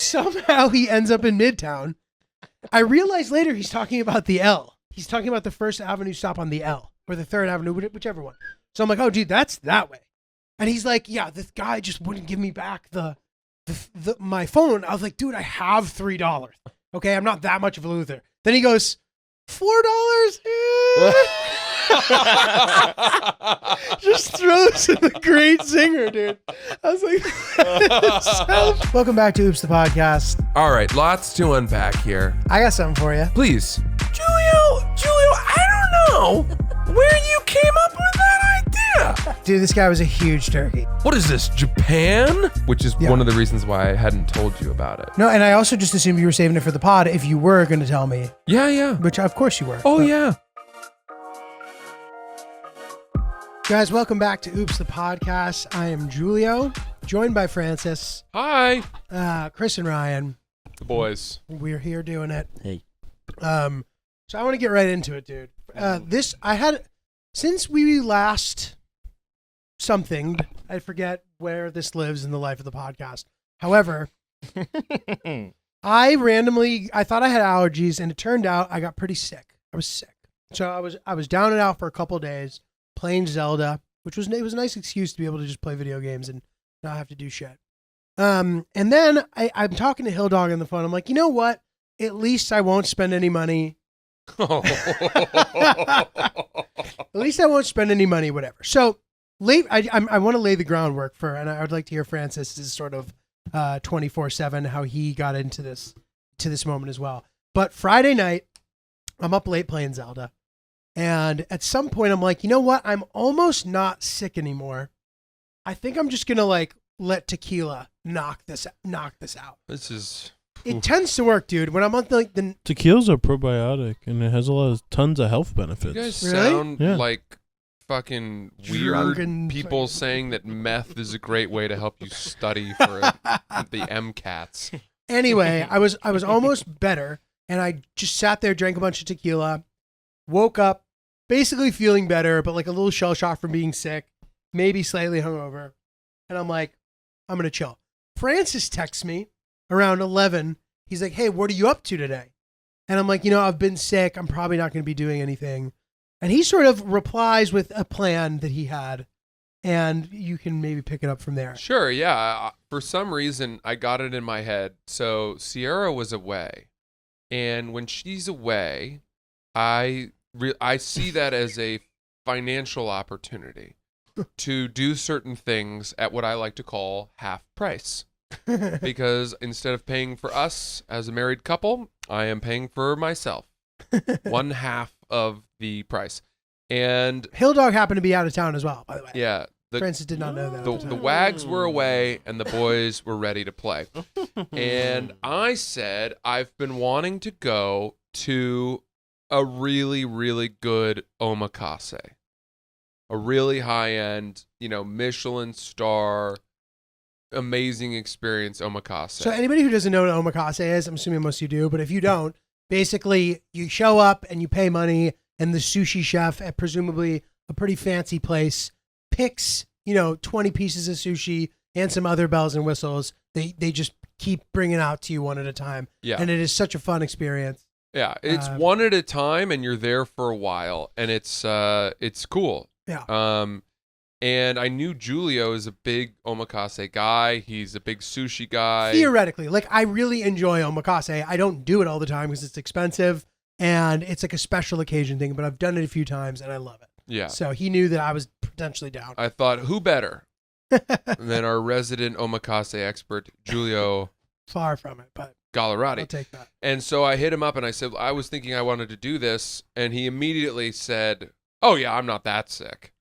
somehow he ends up in Midtown. I realized later he's talking about the L. He's talking about the First Avenue stop on the L or the Third Avenue, whichever one. So I'm like, oh, dude, that's that way. And he's like, yeah, this guy just wouldn't give me back my phone. I was like, dude, I have $3. Okay, I'm not that much of a loser. Then he goes, $4? Just throws in the great singer, dude. I was like, welcome back to Oops the Podcast. All right, lots to unpack here. I got something for you. Please. Julio, I don't know where you came up with that idea. Dude, this guy was a huge turkey. What is this, Japan? Which is Yeah. one of the reasons why I hadn't told you about it. No, and I also just assumed you were saving it for the pod if you were going to tell me, Yeah. which of course you were. Oh, But- yeah. Guys, welcome back to Oops the Podcast. I am Julio, joined by Francis, Hi. Chris, and Ryan. The boys. We're here doing it. Hey. So I want to get right into it, dude. Since we last something, I forget where this lives in the life of the podcast. However, I thought I had allergies, and it turned out I got pretty sick. I was sick. So I was down and out for a couple of days playing Zelda, it was a nice excuse to be able to just play video games and not have to do shit. And then I'm talking to Hill Dog on the phone. I'm like, you know what? At least I won't spend any money. At least I won't spend any money, whatever. So I want to lay the groundwork and I would like to hear Francis's sort of 24/7 how he got into this moment as well. But Friday night, I'm up late playing Zelda. And at some point, I'm like, you know what? I'm almost not sick anymore. I think I'm just gonna let tequila knock this out. It tends to work, dude. When I'm on the Tequila's a probiotic, and it has tons of health benefits. You guys Really? sound Yeah. like fucking weird Drunken people fucking- saying that meth is a great way to help you study for the MCATs. Anyway, I was almost better, and I just sat there, drank a bunch of tequila, woke up, basically feeling better, but like a little shell shock from being sick, maybe slightly hungover, and I'm like, I'm gonna chill. Francis texts me around 11. He's like, hey, what are you up to today? And I'm like, I've been sick. I'm probably not going to be doing anything. And he sort of replies with a plan that he had, and you can maybe pick it up from there. Sure, yeah. For some reason, I got it in my head. So Sierra was away, and when she's away, I see that as a financial opportunity to do certain things at what I like to call half price. Because instead of paying for us as a married couple, I am paying for myself. One half of the price. And Hill Dog happened to be out of town as well, by the way. yeah, Francis did not know that. the wags were away and the boys were ready to play. And I said, I've been wanting to go to a really, really good omakase. A really high-end, Michelin star, amazing experience omakase. So anybody who doesn't know what omakase is, I'm assuming most of you do, but if you don't, basically you show up and you pay money, and the sushi chef at presumably a pretty fancy place picks, 20 pieces of sushi and some other bells and whistles. They just keep bringing out to you one at a time. Yeah. And it is such a fun experience. Yeah, it's one at a time, and you're there for a while, and it's cool. Yeah. And I knew Julio is a big omakase guy. He's a big sushi guy. Theoretically, I really enjoy omakase. I don't do it all the time because it's expensive and it's like a special occasion thing, but I've done it a few times and I love it. Yeah. So he knew that I was potentially down. I thought, who better than our resident omakase expert, Julio Far from it, but Gallerati. I'll take that. And so I hit him up and I said, I was thinking I wanted to do this. And he immediately said, oh, yeah, I'm not that sick.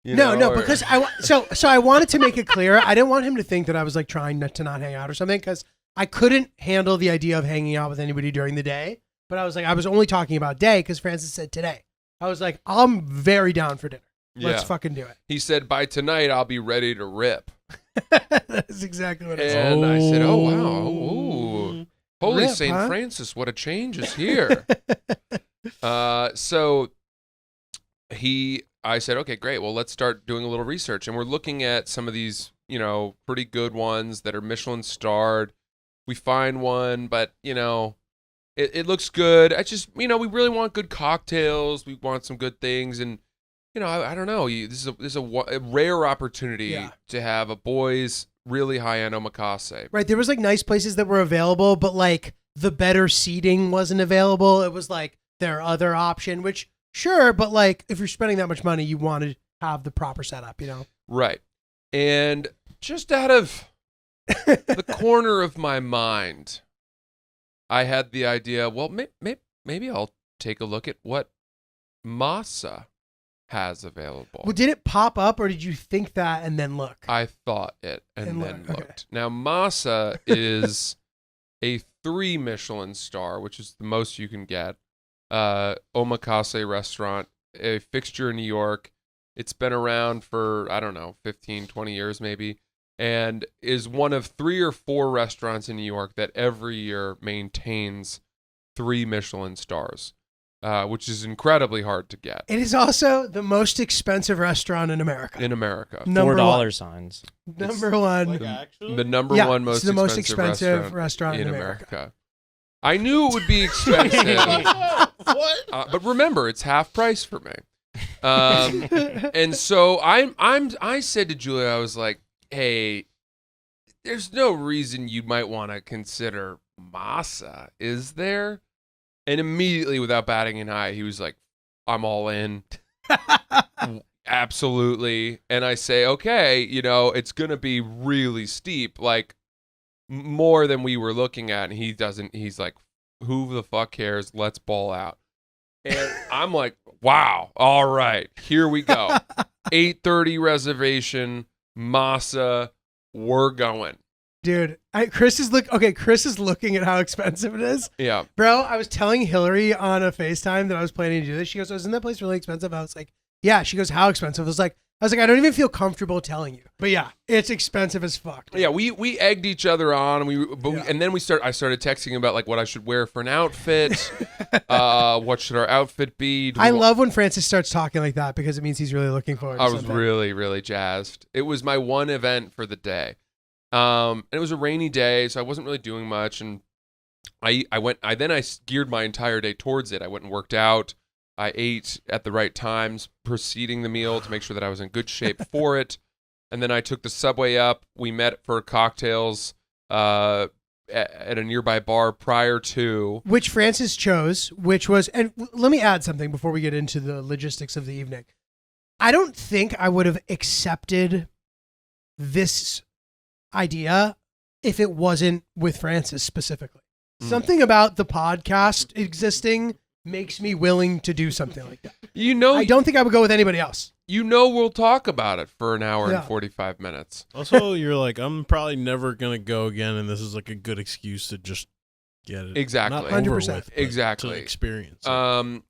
Because I wanted to make it clear. I didn't want him to think that I was trying to not hang out or something, because I couldn't handle the idea of hanging out with anybody during the day. But I was I was only talking about day because Francis said today. I was like, I'm very down for dinner. Let's fucking do it. He said, by tonight, I'll be ready to rip. That's exactly what I said. And I said, oh, wow. Ooh. Holy Rip, St. huh? Francis, what a change is here. So I said, okay, great. Well, let's start doing a little research. And we're looking at some of these, pretty good ones that are Michelin starred. We find one, but it looks good. I just, we really want good cocktails. We want some good things, and I don't know. This is a rare opportunity to have a boys really high-end omakase. Right. There was like nice places that were available, but like the better seating wasn't available. It was like their other option, which sure, but like if you're spending that much money, you want to have the proper setup, Right. And just out of the corner of my mind, I had the idea, well, maybe I'll take a look at what Masa has available. Well, did it pop up or did you think that and then look? I thought it and then look. looked. Now, Masa is a 3 Michelin star, which is the most you can get. Omakase restaurant, a fixture in New York. It's been around for, I don't know, 15, 20 years maybe, and is one of 3 or 4 restaurants in New York that every year maintains 3 Michelin stars, which is incredibly hard to get. It is also the most expensive restaurant in America. Number $4 signs. Number one. Like, actually? The number one it's the most expensive restaurant in America. I knew it would be expensive. What? But remember, it's half price for me. And so I said to Julia, I was like, hey, there's no reason you might want to consider Masa, is there? And immediately, without batting an eye, he was like, I'm all in. Absolutely. And I say, okay, it's going to be really steep, like more than we were looking at. And he's like, who the fuck cares? Let's ball out. And I'm like, wow, all right, here we go. 8:30 reservation, Masa, we're going. Dude, Chris is looking at how expensive it is. Yeah. Bro, I was telling Hillary on a FaceTime that I was planning to do this. She goes, isn't that place really expensive? I was like, yeah. She goes, how expensive? I was like, I don't even feel comfortable telling you. But yeah, it's expensive as fuck. Dude. Yeah, we egged each other on, and then I started texting about like what I should wear for an outfit. What should our outfit be? I love when Francis starts talking like that because it means he's really looking forward to something. something. Really, really jazzed. It was my one event for the day. And it was a rainy day, so I wasn't really doing much, and I geared my entire day towards it. I went and worked out. I ate at the right times preceding the meal to make sure that I was in good shape for it. And then I took the subway up. We met for cocktails at a nearby bar prior to. Which Francis chose, which was, and let me add something before we get into the logistics of the evening. I don't think I would have accepted this idea if it wasn't with Francis specifically. Something about the podcast existing makes me willing to do something like that. I don't think I would go with anybody else. We'll talk about it for an hour and 45 minutes. Also, you're like, I'm probably never going to go again, and this is like a good excuse to just get it. Exactly. Not over 100%. with, but Exactly. to experience it.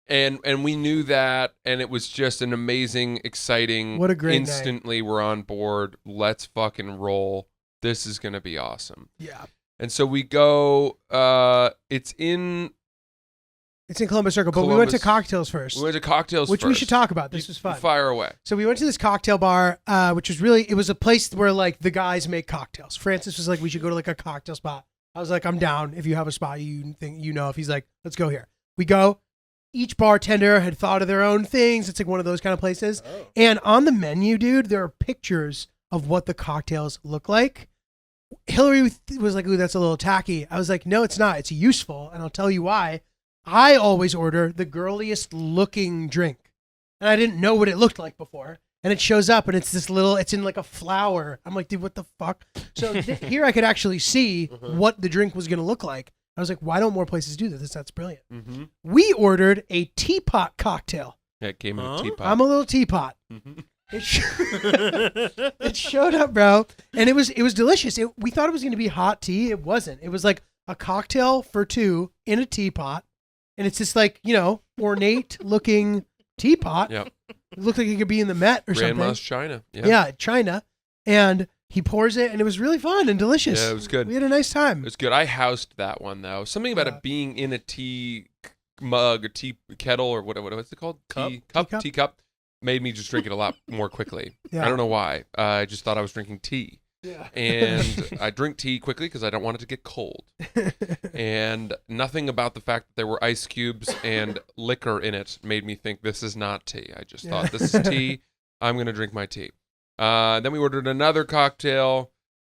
And we knew that, and it was just an amazing, exciting, what a great instantly night. We're on board. Let's fucking roll. This is going to be awesome. Yeah. And so we go, it's in Columbus Circle, but we went to cocktails first. We went to cocktails which first. we should talk about. This was fun. Fire away. So we went to this cocktail bar, which was it was a place where like the guys make cocktails. Francis was like, we should go to like a cocktail spot. I was like, I'm down. If you have a spot you think if he's like, let's go here. We go. Each bartender had thought of their own things. It's like one of those kind of places. Oh. And on the menu, dude, there are pictures of what the cocktails look like. Hillary was like, ooh, that's a little tacky. I was like, no, it's not. It's useful. And I'll tell you why. I always order the girliest looking drink. And I didn't know what it looked like before. And it shows up and it's in like a flower. I'm like, dude, what the fuck? So here I could actually see what the drink was going to look like. I was like, why don't more places do this? That's brilliant. Mm-hmm. We ordered a teapot cocktail. Yeah, it came in a teapot. I'm a little teapot. Mm-hmm. It showed up, bro, and it was delicious. We thought it was going to be hot tea. It wasn't. It was like a cocktail for two in a teapot, and it's just like ornate looking teapot. Yep. It looked like it could be in the Met or something. Grandma's China. Yeah, China, and he pours it, and it was really fun and delicious. Yeah, it was good. We had a nice time. It was good. I housed that one though. Something about it being in a tea mug, a tea kettle, or what's it called? Teacup. Made me just drink it a lot more quickly. Yeah. I don't know why. I just thought I was drinking tea. Yeah. And I drink tea quickly because I don't want it to get cold. And nothing about the fact that there were ice cubes and liquor in it made me think this is not tea. I just thought, this is tea. I'm going to drink my tea. Then we ordered another cocktail,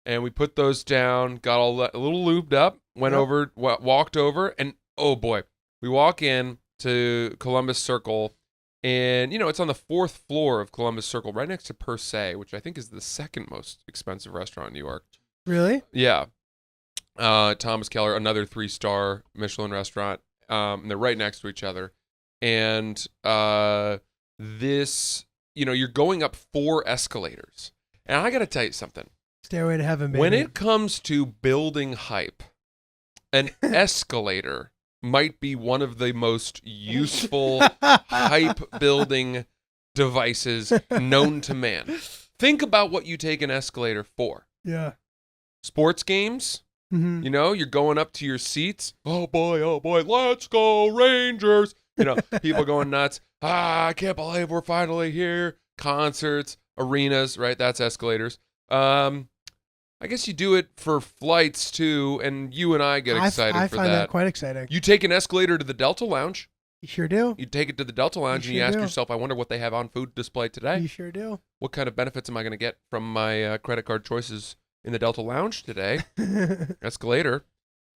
and we put those down, got a little lubed up, went over, walked over, and oh boy, we walk in to Columbus Circle, and, it's on the 4th floor of Columbus Circle, right next to Per Se, which I think is the second most expensive restaurant in New York. Really? Yeah. Thomas Keller, another 3-star Michelin restaurant. And they're right next to each other. And this, you're going up 4 escalators. And I got to tell you something. Stairway to Heaven, baby. When it comes to building hype, an escalator might be one of the most useful hype building devices known to man. Think about what you take an escalator for. Yeah. Sports games, Mm-hmm. you're going up to your seats. Oh boy, let's go Rangers. People going nuts. I can't believe we're finally here. Concerts, arenas, right? That's escalators. I guess you do it for flights too, and you and I get excited I for find that. that quite exciting. You take an escalator to the Delta Lounge. You sure do. You take it to the Delta Lounge and you sure ask do. yourself, I wonder what they have on food display today. You sure do. What kind of benefits am I going to get from my credit card choices in the Delta Lounge today? Escalator.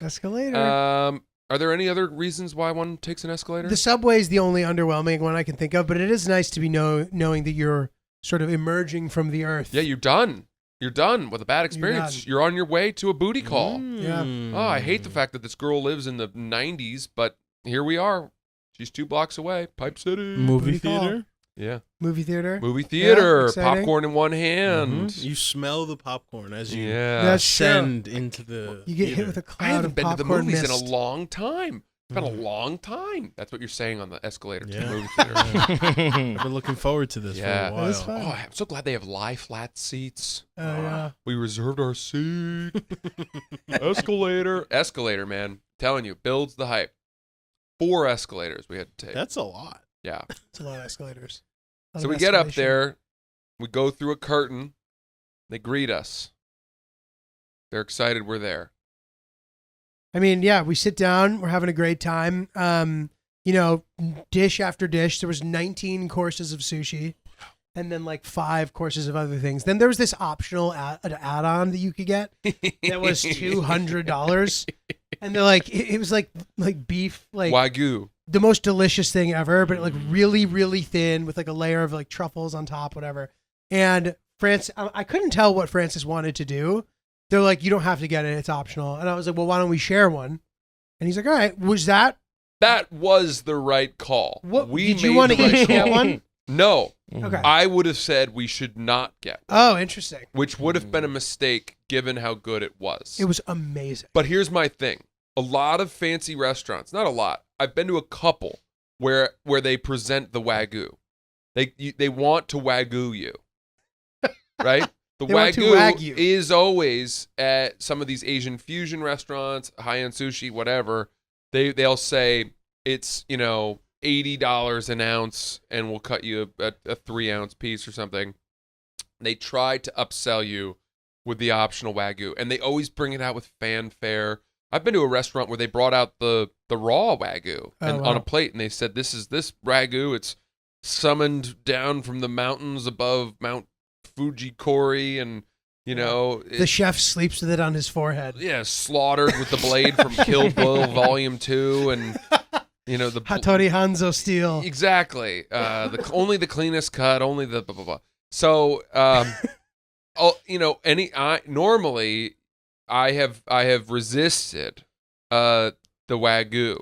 Escalator. Are there any other reasons why one takes an escalator? The subway is the only underwhelming one I can think of, but it is nice to be knowing that you're sort of emerging from the earth. Yeah, you're done. You're done with a bad experience. You're on your way to a booty call. Yeah. Oh, I hate the fact that this girl lives in the 90s, but here we are. She's 2 blocks away. Pipe City. Movie Booty call. theater. Yeah. Movie theater. Movie theater. exciting. Popcorn in one hand. Mhm. You smell the popcorn as you Yeah. That's true. ascend into the. You get hit theater. with a I cloud haven't of been to the popcorn movies mist. in a long time. It's been a long time. That's what you're saying on the escalator to the Yeah. movie theater. I've been looking forward to this Yeah. for a That was while. fun. Oh, I'm so glad they have lie flat seats. Oh, yeah. We reserved our seat. Escalator, man. Telling you, builds the hype. 4 escalators we had to take. That's a lot. Yeah. It's a lot of escalators. A lot So of we get up escalation. there. We go through a curtain. They greet us. They're excited we're there. I mean, yeah, we sit down. We're having a great time. Dish after dish. There was 19 courses of sushi, and then like 5 courses of other things. Then there was this optional add-on that you could get that was $200, and they're like, it was like beef, like Wagyu. the most delicious thing ever, but like really, really thin with like a layer of like truffles on top, whatever. And I couldn't tell what Francis wanted to do. They're like, you don't have to get it. It's optional. And I was like, well, why don't we share one? And he's like, all right, That was the right call. what, We did you made want the to right each get call. one? No. Okay. I would have said we should not get one, Oh, interesting. which would have been a mistake given how good it was. It was amazing. But here's my thing. A lot of fancy restaurants, not a lot. I've been to a couple where they present the Wagyu. They want to Wagyu you. Right? The They want to Wagyu Wagyu. is always at some of these Asian fusion restaurants, high-end sushi, whatever. They'll say it's, $80 an ounce and we'll cut you a 3-ounce piece or something. They try to upsell you with the optional Wagyu, and they always bring it out with fanfare. I've been to a restaurant where they brought out the raw Wagyu and wow. on a plate, and they said, this Wagyu, it's summoned down from the mountains above Mount Fujikori, and, The chef sleeps with it on his forehead. yeah, slaughtered with the blade from Kill Bill Volume 2, and, the... Hattori Hanzo steel. Exactly. Only the cleanest cut, only the blah, blah, blah. So, normally I have resisted the Wagyu,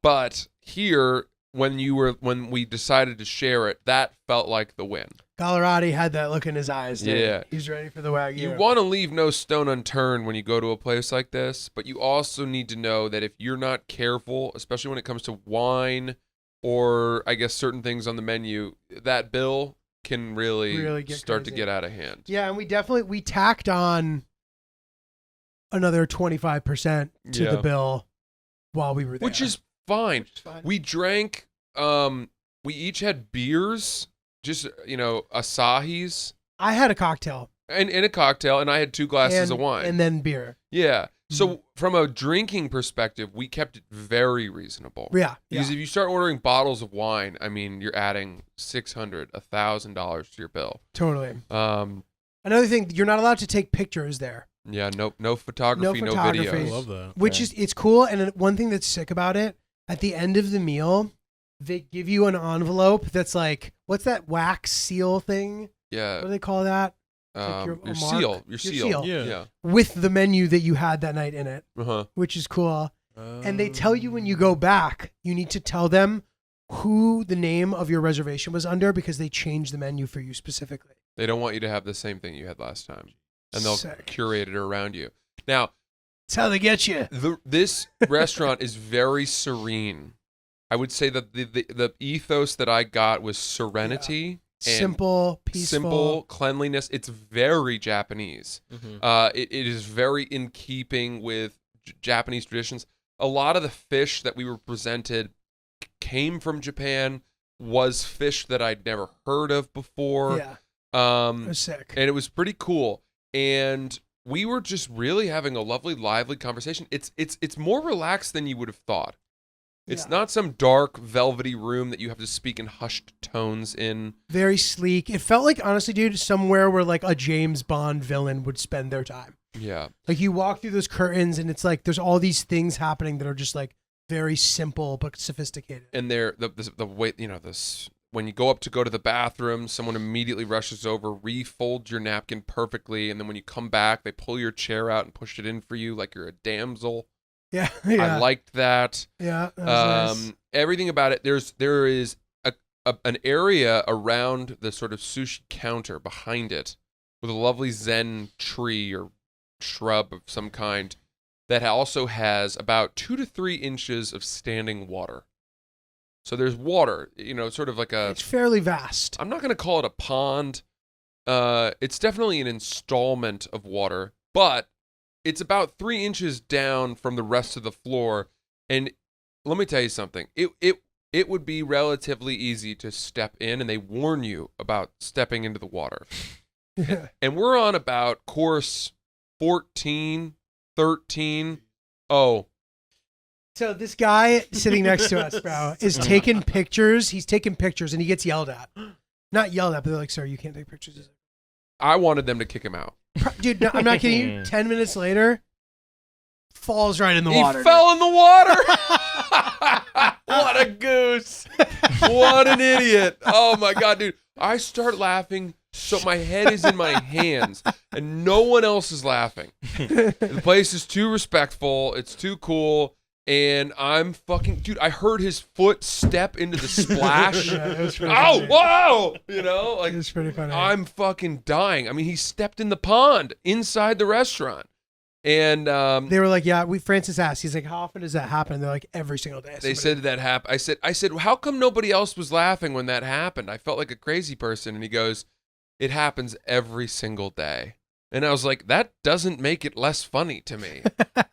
but here when we decided to share it, that felt like the win. Gallerati had that look in his eyes. Dude. Yeah. He's ready for the Wagyu. You want to leave no stone unturned when you go to a place like this, but you also need to know that if you're not careful, especially when it comes to wine or I guess certain things on the menu, that bill can really get start crazy. to get out of hand. Yeah, and we tacked on another 25% to Yeah. the bill while we were there. Which is fine. Which is fine. We drank, we each had beers, just, Asahis. I had a cocktail. And a cocktail, and I had 2 glasses of wine. And then beer. Yeah. So from a drinking perspective, we kept it very reasonable. Yeah. Because if you start ordering bottles of wine, I mean, you're adding $600, $1,000 to your bill. Totally. Another thing, you're not allowed to take pictures there. Yeah, no photography, no photography. video. I love that. Which is, it's cool. And one thing that's sick about it, at the end of the meal, they give you an envelope that's like, what's that wax seal thing? What Yeah. do they call that? Your a mark? seal. Your seal. Yeah. With the menu that you had that night in it, Uh-huh. which is cool. And they tell you when you go back, you need to tell them who the name of your reservation was under because they changed the menu for you specifically. They don't want you to have the same thing you had last time. And they'll Sick. curate it around you. Now, That's how they get you. this restaurant is very serene. I would say that the ethos that I got was serenity. And Simple, peaceful. simple cleanliness. It's very Japanese. Mhm. It is very in keeping with Japanese traditions. A lot of the fish that we were presented came from Japan, was fish that I'd never heard of before. Yeah, it was sick. And it was pretty cool. And we were just really having a lovely, lively conversation. It's more relaxed than you would have thought. It's Yeah. not some dark, velvety room that you have to speak in hushed tones in. Very sleek. It felt like, honestly, dude, somewhere where like a James Bond villain would spend their time. Yeah. Like you walk through those curtains and it's like there's all these things happening that are just like very simple but sophisticated. And they're the way, this when you go to the bathroom, someone immediately rushes over, refolds your napkin perfectly, and then when you come back, they pull your chair out and push it in for you like you're a damsel. Yeah, yeah. I liked that. Yeah, that was nice. Everything about it. There is an area around the sort of sushi counter behind it with a lovely zen tree or shrub of some kind that also has about 2 to 3 inches of standing water. So there's water, sort of like It's fairly vast. I'm not going to call it a pond. It's definitely an installment of water, but it's about 3 inches down from the rest of the floor. And let me tell you something. It would be relatively easy to step in, and they warn you about stepping into the water. And we're on about course 14, 13. Oh. So this guy sitting next to us, bro, is taking pictures. He's taking pictures and he gets yelled at. Not yelled at, but they're like, sir, you can't take pictures. I wanted them to kick him out. Dude, no, I'm not kidding you. 10 minutes later, falls right in the water. He fell in the water. What a goose. What an idiot. Oh my God, dude. I start laughing so my head is in my hands and no one else is laughing. The place is too respectful. It's too cool. And I'm dude, I heard his foot step into the splash. Yeah, it was pretty Oh, funny. whoa. It was pretty funny. I'm fucking dying. I mean, he stepped in the pond inside the restaurant. And they were like, yeah, Francis asked, he's like, how often does that happen? They're like, every single day. they said that happened. I said, how come nobody else was laughing when that happened? I felt like a crazy person. And he goes, it happens every single day. And I was like, that doesn't make it less funny to me.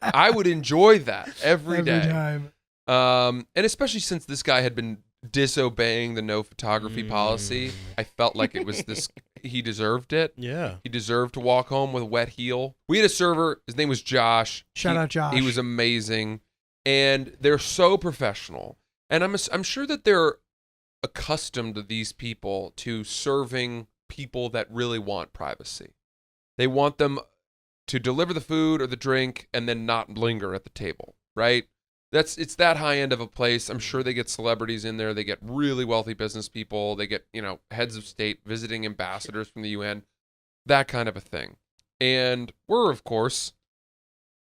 I would enjoy that every day. time. And especially since this guy had been disobeying the no photography policy, I felt like it was he deserved it. Yeah. He deserved to walk home with a wet heel. We had a server. His name was Josh. Shout out Josh. He was amazing. And they're so professional. And I'm sure that they're accustomed to these people to serving people that really want privacy. They want them to deliver the food or the drink and then not linger at the table, right? It's that high end of a place. I'm sure they get celebrities in there. They get really wealthy business people. They get, heads of state, visiting ambassadors from the UN, that kind of a thing. And we're, of course,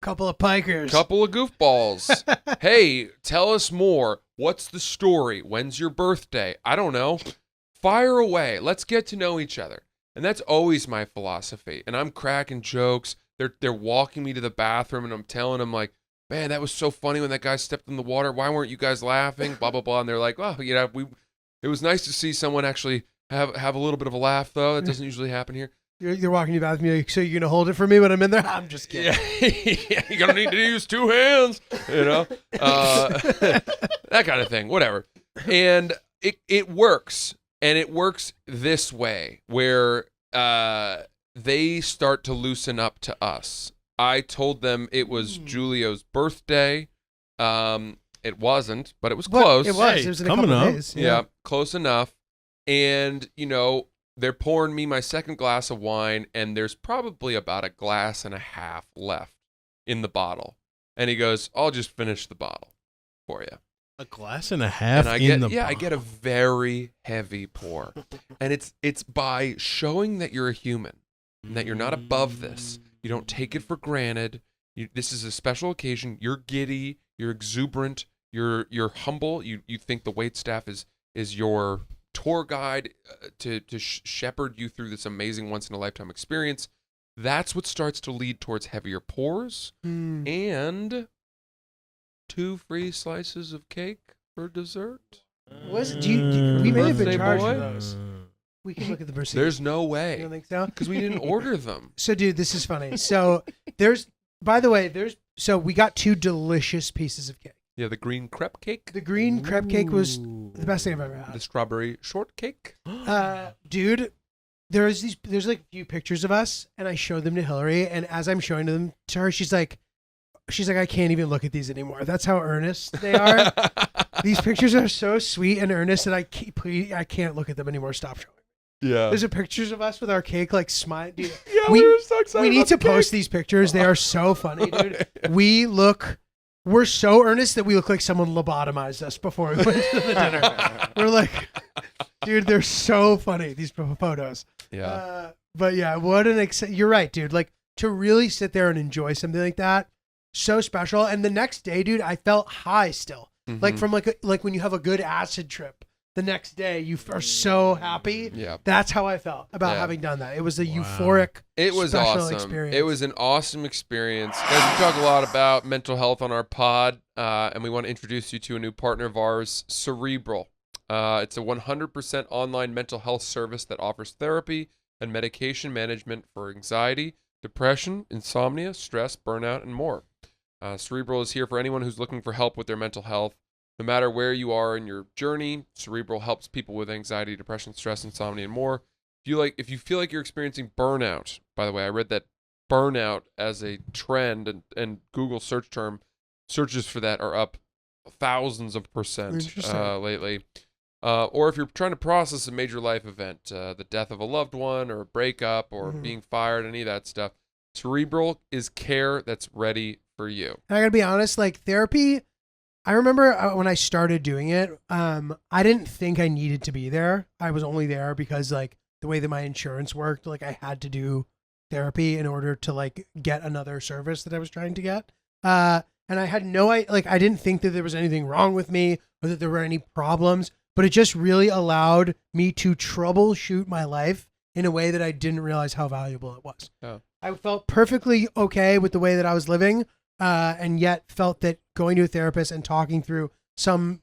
couple of pikers. couple of goofballs. Hey, tell us more. What's the story? When's your birthday? I don't know. Fire away. Let's get to know each other. And that's always my philosophy. And I'm cracking jokes. They're walking me to the bathroom, and I'm telling them, like, man, that was so funny when that guy stepped in the water. Why weren't you guys laughing? Blah, blah, blah. And they're like, well, it was nice to see someone actually have a little bit of a laugh, though. That doesn't usually happen here. You're walking to the bathroom. You're like, so you're going to hold it for me when I'm in there? I'm just kidding. Yeah, you're going to need to use 2 hands, that kind of thing, whatever. And it works. And it works this way, where they start to loosen up to us. I told them it was Julio's birthday. It wasn't, but it was close. It was. Hey, It was in a coming couple up. days. Yeah, close enough. And, they're pouring me my second glass of wine, and there's probably about a glass and a half left in the bottle. And he goes, I'll just finish the bottle for you. A glass and a half And I get a very heavy pour. And it's by showing that you're a human, and that you're not above this. You don't take it for granted. This is a special occasion. You're giddy, you're exuberant, you're humble. You think the waitstaff is your tour guide to shepherd you through this amazing once-in-a-lifetime experience. That's what starts to lead towards heavier pours and 2 free slices of cake for dessert. We may have been Birthday charged boy? for those. We can look at the receipt. There's no You way don't think so? because we didn't order them. So, dude, this is funny. So so we got 2 delicious pieces of cake. Yeah, the green crepe cake, The green crepe cake was the best thing I've ever the had. strawberry shortcake. Dude, there's like a few pictures of us, and I showed them to Hillary, and as I'm showing them to her, she's like, I can't even look at these anymore. That's how earnest they are. These pictures are so sweet and earnest that I can't look at them anymore. Stop showing. Yeah. There's pictures of us with our cake, like smile. Dude, Yeah, we were so excited. we need about to the cake. post these pictures. They are so funny, dude. We're so earnest that we look like someone lobotomized us before we went to the dinner. We're like, dude, they're so funny, these photos. Yeah. But yeah, what an you're right, dude. Like, to really sit there and enjoy something like that, so special. And the next day, dude, I felt high still. Like from like when you have a good acid trip. The next day, you are so happy. Yeah. That's how I felt about having done that. It was a euphoric, It was special awesome. experience. It was an awesome experience. Guys, we talk a lot about mental health on our pod, and we want to introduce you to a new partner of ours, Cerebral. It's a 100% online mental health service that offers therapy and medication management for anxiety, depression, insomnia, stress, burnout, and more. Cerebral is here for anyone who's looking for help with their mental health. No matter where you are in your journey, Cerebral helps people with anxiety, depression, stress, insomnia, and more. If you feel like you're experiencing burnout, by the way, I read that burnout as a trend and Google searches for that are up thousands of percent lately. Or if you're trying to process a major life event, the death of a loved one or a breakup or being fired, any of that stuff, Cerebral is care that's ready for you. And I gotta be honest, like therapy, I remember when I started doing it, I didn't think I needed to be there. I was only there because like the way that my insurance worked, like I had to do therapy in order to like get another service that I was trying to get. And I had I didn't think that there was anything wrong with me or that there were any problems, but it just really allowed me to troubleshoot my life in a way that I didn't realize how valuable it was. Yeah. I felt perfectly okay with the way that I was living. And yet felt that going to a therapist and talking through some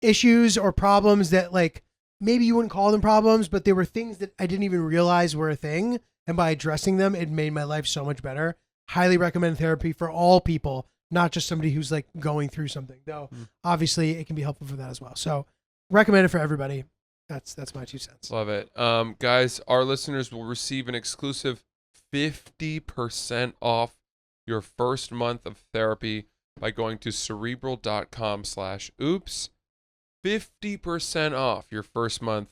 issues or problems that like maybe you wouldn't call them problems, but they were things that I didn't even realize were a thing. And by addressing them, it made my life so much better. Highly recommend therapy for all people, not just somebody who's like going through something, though obviously it can be helpful for that as well. So recommend it for everybody. That's my 2 cents. Love it. Guys, our listeners will receive an exclusive 50% off your first month of therapy by going to cerebral.com/oops. 50% off your first month.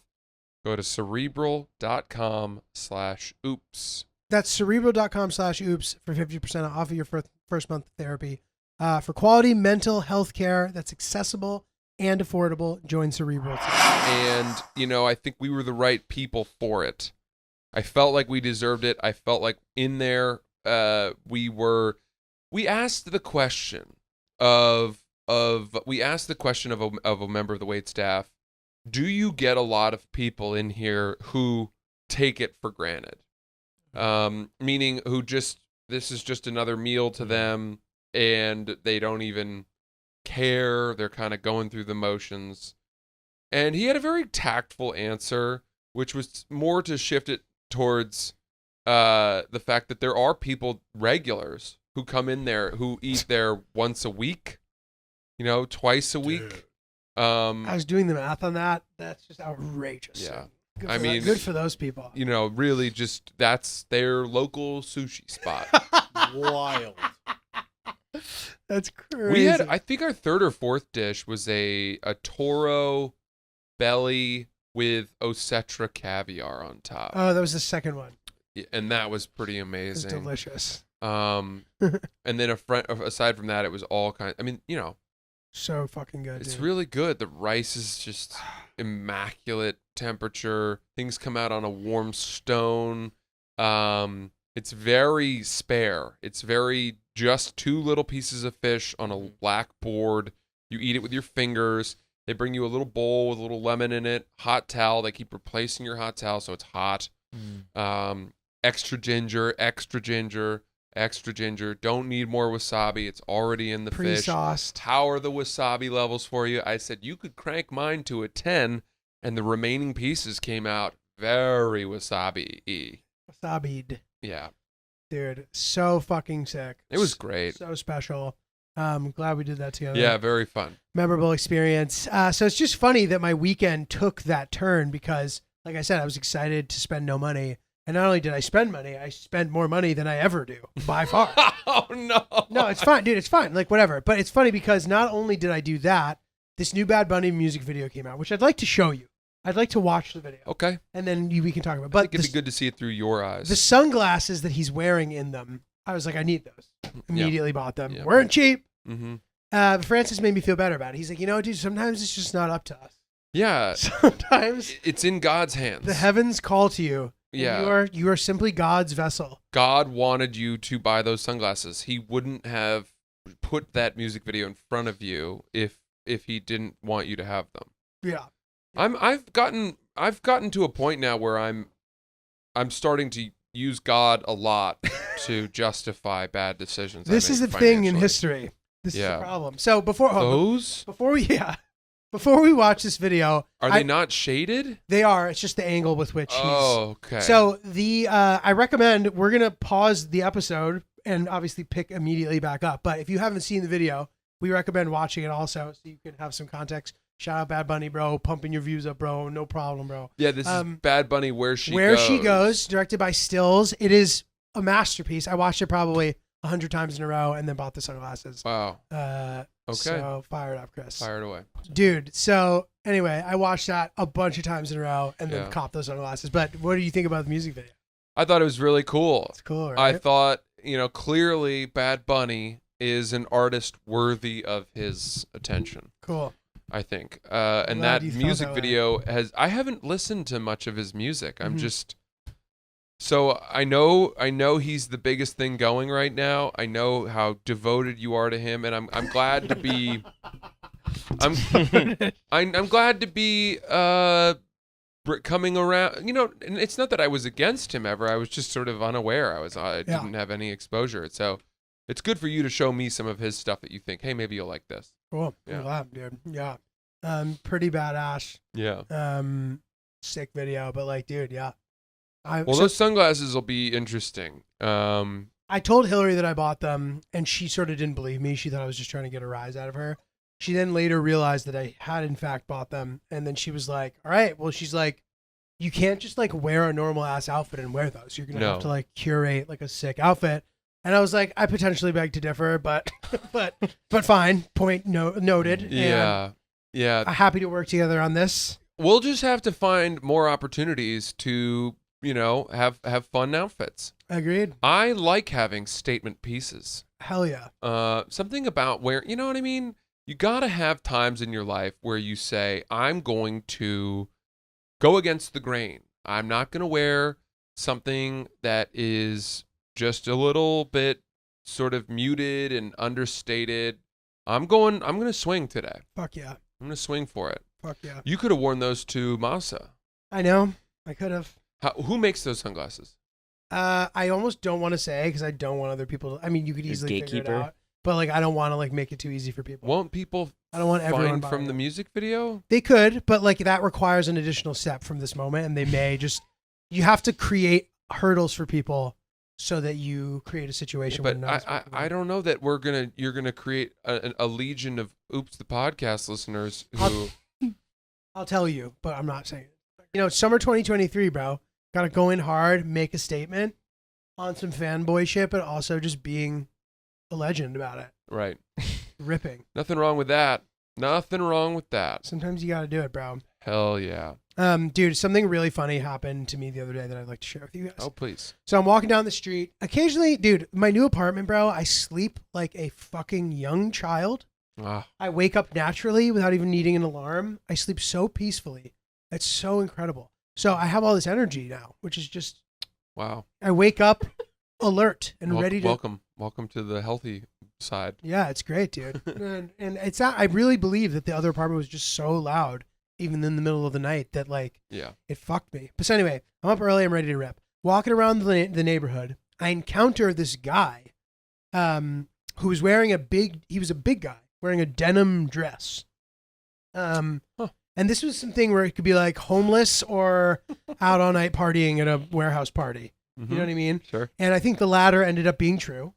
Go to cerebral.com/oops. That's cerebral.com/oops for 50% off of your first month of therapy. For quality mental health care that's accessible and affordable, join Cerebral today. And, I think we were the right people for it. I felt like we deserved it. I felt like in there, we asked the question of a member of the wait staff, do you get a lot of people in here who take it for granted? Meaning who this is just another meal to them and they don't even care. They're kind of going through the motions. And he had a very tactful answer, which was more to shift it towards the fact that there are people, regulars, who come in there who eat there once a week, twice a week. I was doing the math on that. That's just outrageous. Yeah. Good I for mean, good for those people. you know, really just that's their local sushi spot. Wild. That's crazy. We had, I think our third or fourth dish was a Toro belly with Osetra caviar on top. Oh, that was the second one. And that was pretty It was amazing. delicious. And then aside from that, it was all kind. I mean, you know, So fucking good. it's dude. really good. The rice is just immaculate temperature. Things come out on a warm stone. It's very spare. It's very just 2 little pieces of fish on a black board. You eat it with your fingers. They bring you a little bowl with a little lemon in it. Hot towel. They keep replacing your hot towel so it's hot. Extra ginger, extra ginger, extra ginger. Don't need more wasabi. It's already in the fish. Pre-sauced. How are the wasabi levels for you? I said you could crank mine to a 10, and the remaining pieces came out very wasabi-y. Wasabi'd. Yeah, Dude, so fucking sick. it was great. So special. Glad we did that together. Yeah, very fun. Memorable experience. So it's just funny that my weekend took that turn because, like I said, I was excited to spend no money. And not only did I spend money, I spent more money than I ever do, by far. Oh, no. No, it's fine, dude. It's fine. Like, whatever. But it's funny because not only did I do that, this new Bad Bunny music video came out, which I'd like to show you. I'd like to watch the video. Okay. And then we can talk about it. I But think it'd be good to see it through your eyes. the sunglasses that he's wearing in them, I was like, I need those. Immediately bought them. Yeah. Weren't cheap. Mm-hmm. Francis made me feel better about it. He's like, you know, dude, sometimes it's just not up to us. Yeah, Sometimes it's in God's hands. the heavens call to you. And Yeah. you are simply God's vessel. God wanted you to buy those sunglasses. He wouldn't have put that music video in front of you if he didn't want you to have them. Yeah. I've gotten to a point now where I'm starting to use God a lot to justify bad decisions. This is the thing in history. This is Yeah. the problem. So before we watch this video, Are they not shaded? They are. It's just the angle with which he's. Oh, okay. So I recommend we're gonna pause the episode and obviously pick immediately back up. But if you haven't seen the video, we recommend watching it also so you can have some context. Shout out Bad Bunny, bro. Pumping your views up, bro. No problem, bro. Yeah, this is Bad Bunny, Where She Goes, directed by Stills. It is a masterpiece. I watched it probably 100 times in a row and then bought the sunglasses. Wow. Okay. So fire it up, Chris. Fire it away. Dude, so anyway, I watched that a bunch of times in a row and then Yeah. copped those sunglasses. But what do you think about the music video? I thought it was really cool. It's cool, right? I thought, clearly Bad Bunny is an artist worthy of his attention. Cool. I think. And Glad that you felt music that way. video I haven't listened to much of his music. I'm Mhm. just, so I know he's the biggest thing going right now. I know how devoted you are to him, and I'm glad to be, I'm glad to be, coming around, and it's not that I was against him ever. I was just sort of unaware. I didn't have any exposure. So it's good for you to show me some of his stuff that you think, hey, maybe you'll like this. Cool. Yeah. I'm glad, dude. Yeah. Pretty badass. Yeah. Sick video, but like, dude, yeah. Those sunglasses will be interesting. I told Hillary that I bought them, and she sort of didn't believe me. She thought I was just trying to get a rise out of her. She then later realized that I had in fact bought them, and then she was like, all right, well, she's like, you can't just like wear a normal ass outfit and wear those. You're going to have to like curate like a sick outfit. And I was like, I potentially beg to differ, but fine. Point noted. Yeah. Yeah. I'm happy to work together on this. We'll just have to find more opportunities to, have fun outfits. Agreed. I like having statement pieces. Hell yeah. Something about where, you know what I mean? You got to have times in your life where you say, I'm going to go against the grain. I'm not going to wear something that is just a little bit sort of muted and understated. I'm going to swing today. Fuck yeah. I'm going to swing for it. Fuck yeah. You could have worn those to Masa. I know. I could have. Who makes those sunglasses? I almost don't want to say because I don't want other people to, I mean, you could easily figure it gatekeeper? out. But like, I don't want to like make it too easy for people. Won't people I don't want everyone find buying from the them. music video? They could, but like that requires an additional step from this moment, and they may just. You have to create hurdles for people so that you create a situation. But where I don't know that you're gonna create a legion of Oops the podcast listeners who. I'll tell you, but I'm not saying it. Summer 2023, bro. Got to go in hard, make a statement on some fanboy shit, but also just being a legend about it. Right. Ripping. Nothing wrong with that. Nothing wrong with that. Sometimes you got to do it, bro. Hell yeah. Dude, something really funny happened to me the other day that I'd like to share with you guys. Oh, please. So I'm walking down the street. Occasionally, dude, my new apartment, bro, I sleep like a fucking young child. I wake up naturally without even needing an alarm. I sleep so peacefully. It's so incredible. So I have all this energy now, which is just, Wow. I wake up alert and ready to. Welcome to the healthy side. Yeah, it's great, dude. and it's not, I really believe that the other apartment was just so loud, even in the middle of the night, that like, Yeah. it fucked me. But so anyway, I'm up early. I'm ready to rip. Walking around the neighborhood, I encounter this guy who was wearing he was a big guy wearing a denim dress. And this was something where it could be like homeless or out all night partying at a warehouse party. Mm-hmm. You know what I mean? Sure. And I think the latter ended up being true.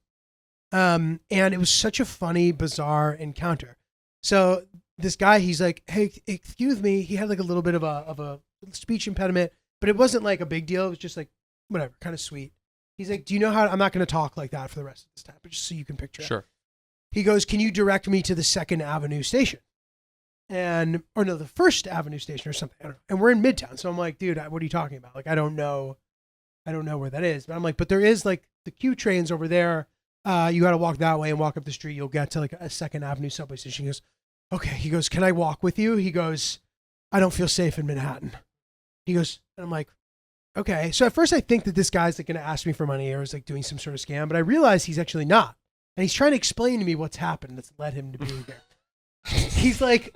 And it was such a funny, bizarre encounter. So this guy, he's like, "Hey, excuse me." He had like a little bit of a speech impediment, but it wasn't like a big deal. It was just like, whatever, kind of sweet. He's like, "Do you know how?" I'm not going to talk like that for the rest of this time, but just so you can picture it. Sure. He goes, "Can you direct me to the 2nd Avenue station?" The 1st Avenue station or something. I don't know. And we're in Midtown. So I'm like, dude, what are you talking about? Like, I don't know where that is. But I'm like, but there is like the Q trains over there. You got to walk that way and walk up the street. You'll get to like a 2nd Avenue subway station. He goes, okay. He goes, "Can I walk with you?" He goes, "I don't feel safe in Manhattan." He goes, and I'm like, okay. So at first I think that this guy's like going to ask me for money or is like doing some sort of scam, but I realize he's actually not. And he's trying to explain to me what's happened that's led him to being there. He's like,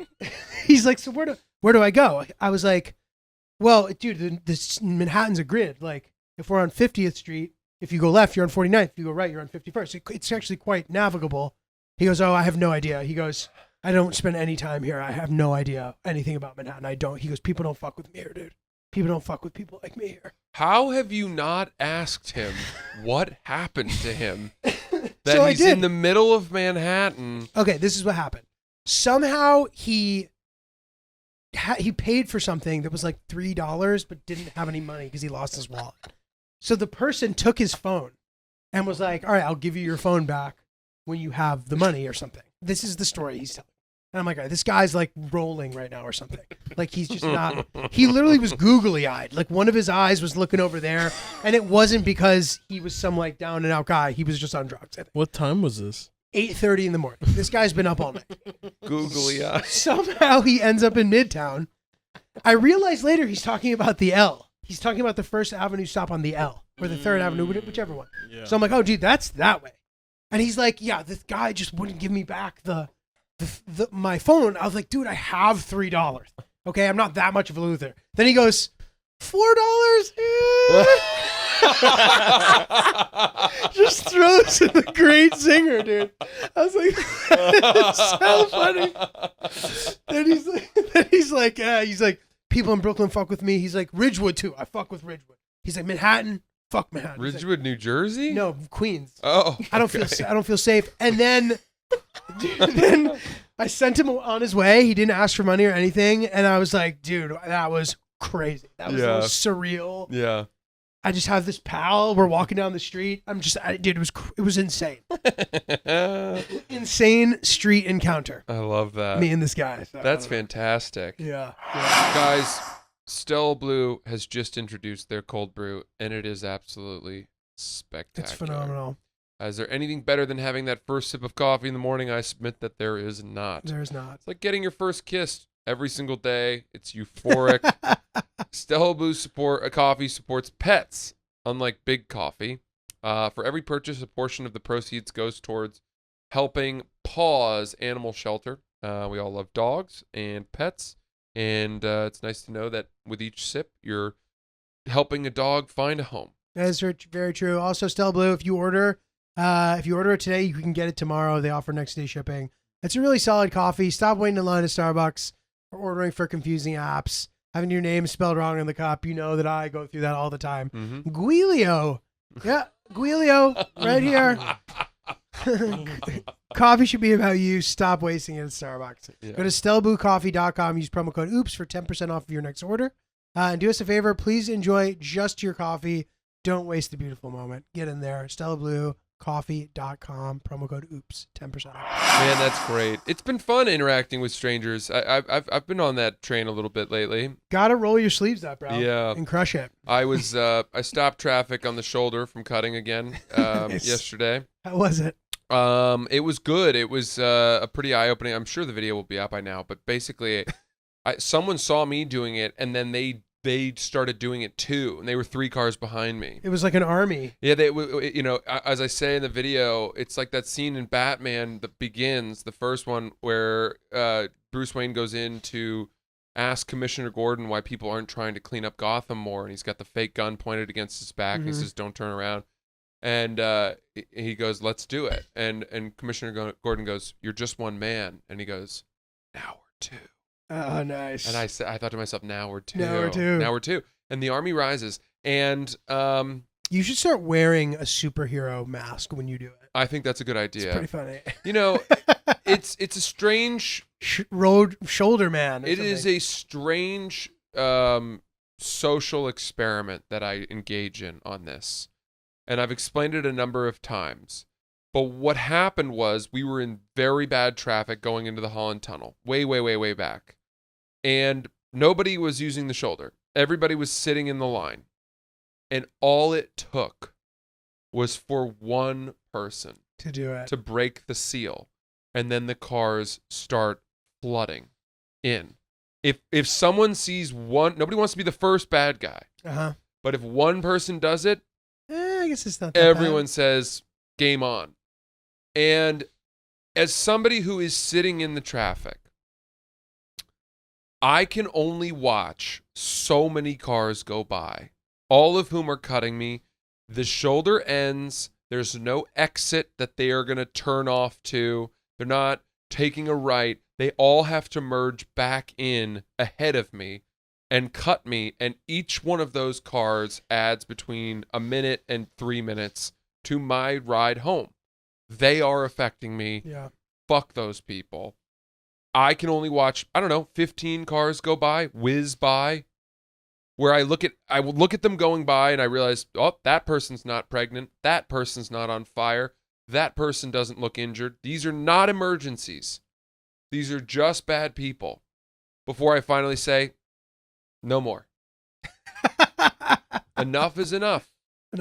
"So where do I go?" I was like, "Well, dude, this Manhattan's a grid. Like, if we're on 50th Street, if you go left, you're on 49th. If you go right, you're on 51st. It's actually quite navigable." He goes, "Oh, I have no idea." He goes, "I don't spend any time here. I have no idea anything about Manhattan. I don't." He goes, "People don't fuck with me here, dude. People don't fuck with people like me here." How have you not asked him what happened to him? That So he's in the middle of Manhattan. Okay, this is what happened. Somehow he paid for something that was like $3, but didn't have any money because he lost his wallet. So the person took his phone and was like, "All right, I'll give you your phone back when you have the money," or something. This is the story he's telling. And I'm like, all right, this guy's like rolling right now or something. Like he's just not, he literally was googly eyed. Like one of his eyes was looking over there. And it wasn't because he was some like down and out guy. He was just on drugs, I think. What time was this? 8:30 in the morning. This guy's been up all night. Googly eye. Somehow he ends up in Midtown. I realized later he's talking about the L. He's talking about the 1st Avenue stop on the L or the 3rd Avenue, whichever one. Yeah. So I'm like, "Oh, dude, that's that way." And he's like, "Yeah, this guy just wouldn't give me back my phone." I was like, "Dude, I have $3. Okay, I'm not that much of a loser." Then he goes, $4? Just throws in the great singer, dude. I was like, "It's so funny." Then he's like, "People in Brooklyn fuck with me." He's like, "Ridgewood too. I fuck with Ridgewood." He's like, "Manhattan, fuck Manhattan." He's Ridgewood, New Jersey? like, "No, Queens. Oh. I don't feel safe." And then I sent him on his way. He didn't ask for money or anything, and I was like, "Dude, that was crazy. That was Yeah. surreal." Yeah. I just have this pal. We're walking down the street. Dude, it was insane. Insane street encounter. I love that. Me and this guy. So, That's fantastic. Yeah. Guys, Stella Blue has just introduced their cold brew, and it is absolutely spectacular. It's phenomenal. Is there anything better than having that first sip of coffee in the morning? I submit that there is not. There's not. It's like getting your first kiss every single day. It's euphoric. Stella Blue coffee supports pets, unlike Big Coffee. For every purchase, a portion of the proceeds goes towards helping Paws Animal Shelter. We all love dogs and pets, and it's nice to know that with each sip, you're helping a dog find a home. That is very true. Also, Stella Blue, if you order it today, you can get it tomorrow. They offer next day shipping. It's a really solid coffee. Stop waiting in line at Starbucks or ordering for confusing apps. Having your name spelled wrong in the cup. You know that I go through that all the time. Mm-hmm. Guilio. Yeah, Guilio, right here. Coffee should be about you. Stop wasting it at Starbucks. Yeah. Go to StellaBlueCoffee.com. Use promo code OOPS for 10% off of your next order. And do us a favor, please enjoy just your coffee. Don't waste the beautiful moment. Get in there. StellaBlueCoffee.com. Promo code OOPS. 10% off. Man, that's great. It's been fun interacting with strangers. I've been on that train a little bit lately. Gotta roll your sleeves up, bro. Yeah. And crush it. I stopped traffic on the shoulder from cutting again Nice. yesterday. How was it? It was good. It was a pretty eye-opening. I'm sure the video will be out by now, but basically, someone saw me doing it, and then they started doing it too, and they were 3 cars behind me. It was like an army. Yeah, as I say in the video, it's like that scene in Batman that begins, the first one, where Bruce Wayne goes in to ask Commissioner Gordon why people aren't trying to clean up Gotham more, and he's got the fake gun pointed against his back, and he says, "Don't turn around." And he goes, "Let's do it." And Commissioner Gordon goes, "You're just one man." And he goes, "Now we're 2." Oh, nice. And I thought to myself, now we're 2. Now we're 2. Now we're 2. And the army rises. And you should start wearing a superhero mask when you do it. I think that's a good idea. It's pretty funny. You know, it's a strange road shoulder man. It is a strange social experiment that I engage in on this. And I've explained it a number of times. But what happened was we were in very bad traffic going into the Holland Tunnel, way, way, way, way back. And nobody was using the shoulder. Everybody was sitting in the line. And all it took was for one person to do it, to break the seal. And then the cars start flooding in. If someone sees one, nobody wants to be the first bad guy. But if one person does it, I guess it's not that everyone bad. says, game on. And as somebody who is sitting in the traffic, I can only watch so many cars go by, all of whom are cutting me. The shoulder ends. There's no exit that they are going to turn off to. They're not taking a right. They all have to merge back in ahead of me and cut me. And each one of those cars adds between a minute and 3 minutes to my ride home. They are affecting me. Yeah. Fuck those people. I can only watch, 15 cars go by, whiz by, where I will look at them going by and I realize, oh, that person's not pregnant. That person's not on fire. That person doesn't look injured. These are not emergencies. These are just bad people. Before I finally say, no more. Enough is enough.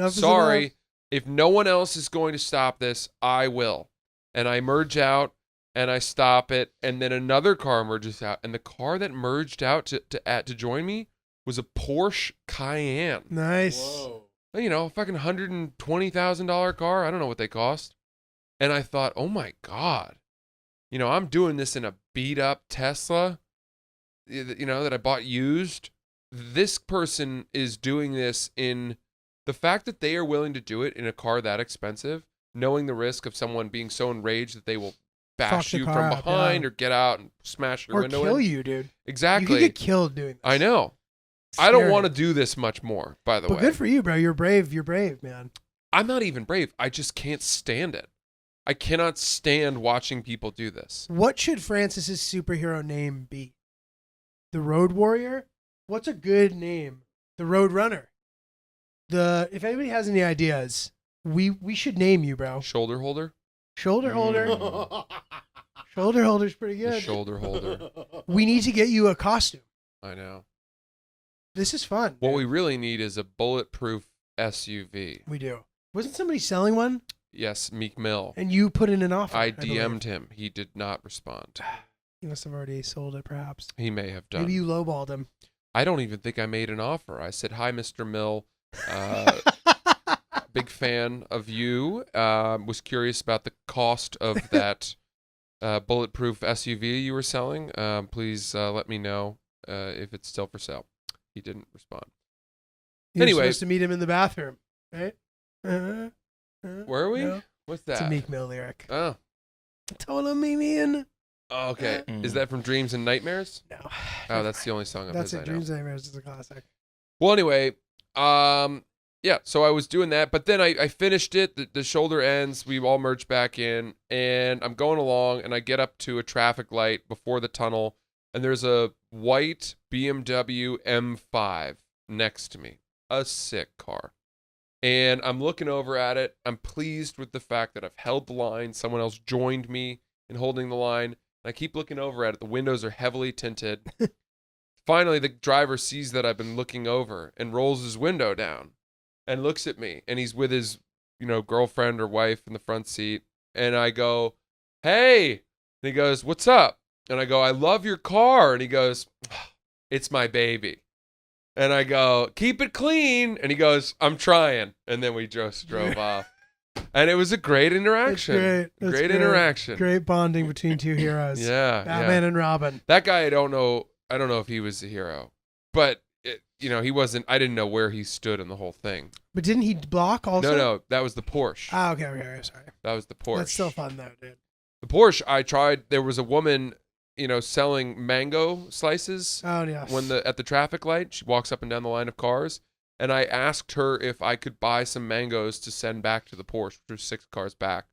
Sorry. If no one else is going to stop this, I will. And I merge out and I stop it. And then another car merges out. And the car that merged out to join me was a Porsche Cayenne. Nice. Whoa. A fucking $120,000 car. I don't know what they cost. And I thought, oh my God. I'm doing this in a beat up Tesla, that I bought used. This person is doing this in... The fact that they are willing to do it in a car that expensive, knowing the risk of someone being so enraged that they will bash you from behind or get out and smash your window in. Or kill you, dude. Exactly. You could get killed doing this. I know. I don't want to do this much more, by the way. But good for you, bro. You're brave. You're brave, man. I'm not even brave. I just can't stand it. I cannot stand watching people do this. What should Francis's superhero name be? The Road Warrior? What's a good name? The Road Runner. If anybody has any ideas, we should name you, bro. Shoulder holder? Shoulder holder. Shoulder holder's pretty The good. shoulder holder. We need to get you a costume. I know. This is fun. What dude. we really need is a bulletproof SUV. We do. Wasn't somebody selling one? Yes, Meek Mill. And you put in an offer. I believe. DM'd him. He did not respond. He must have already sold it, perhaps. He may have done. Maybe you lowballed him. I don't even think I made an offer. I said, hi, Mr. Mill. Big fan of you. Was curious about the cost of that bulletproof SUV you were selling. Please let me know if it's still for sale. He didn't respond. You're Anyway. supposed to meet him in the bathroom, right? Where are we? No. What's It's that? a Meek Mill lyric. Oh. Told him meet me in. Oh, okay. Is that from Dreams and Nightmares? No. Oh, that's the only song of That's his it. I know. Dreams and Nightmares is a classic. Well, anyway, yeah, so I was doing that, but then I finished it. The shoulder ends. We all merged back in, and I'm going along, and I get up to a traffic light before the tunnel, and there's a white BMW M5 next to me. A sick car. And I'm looking over at it. I'm pleased with the fact that I've held the line. Someone else joined me in holding the line. And I keep looking over at it. The windows are heavily tinted. Finally, the driver sees that I've been looking over and rolls his window down and looks at me. And he's with his, girlfriend or wife in the front seat. And I go, "Hey." And he goes, "What's up?" And I go, "I love your car." And he goes, "It's my baby." And I go, "Keep it clean." And he goes, "I'm trying." And then we just drove off. And it was a great interaction. That's great interaction. Great bonding between two heroes. Yeah. Batman and Robin. That guy, I don't know if he was a hero. But, he wasn't. I didn't know where he stood in the whole thing. But didn't he block also? No. That was the Porsche. Ah, okay. Sorry. That was the Porsche. That's still fun, though, dude. The Porsche, I tried. There was a woman, selling mango slices. Oh, yes. At the traffic light. She walks up and down the line of cars. And I asked her if I could buy some mangoes to send back to the Porsche, which was 6 cars back.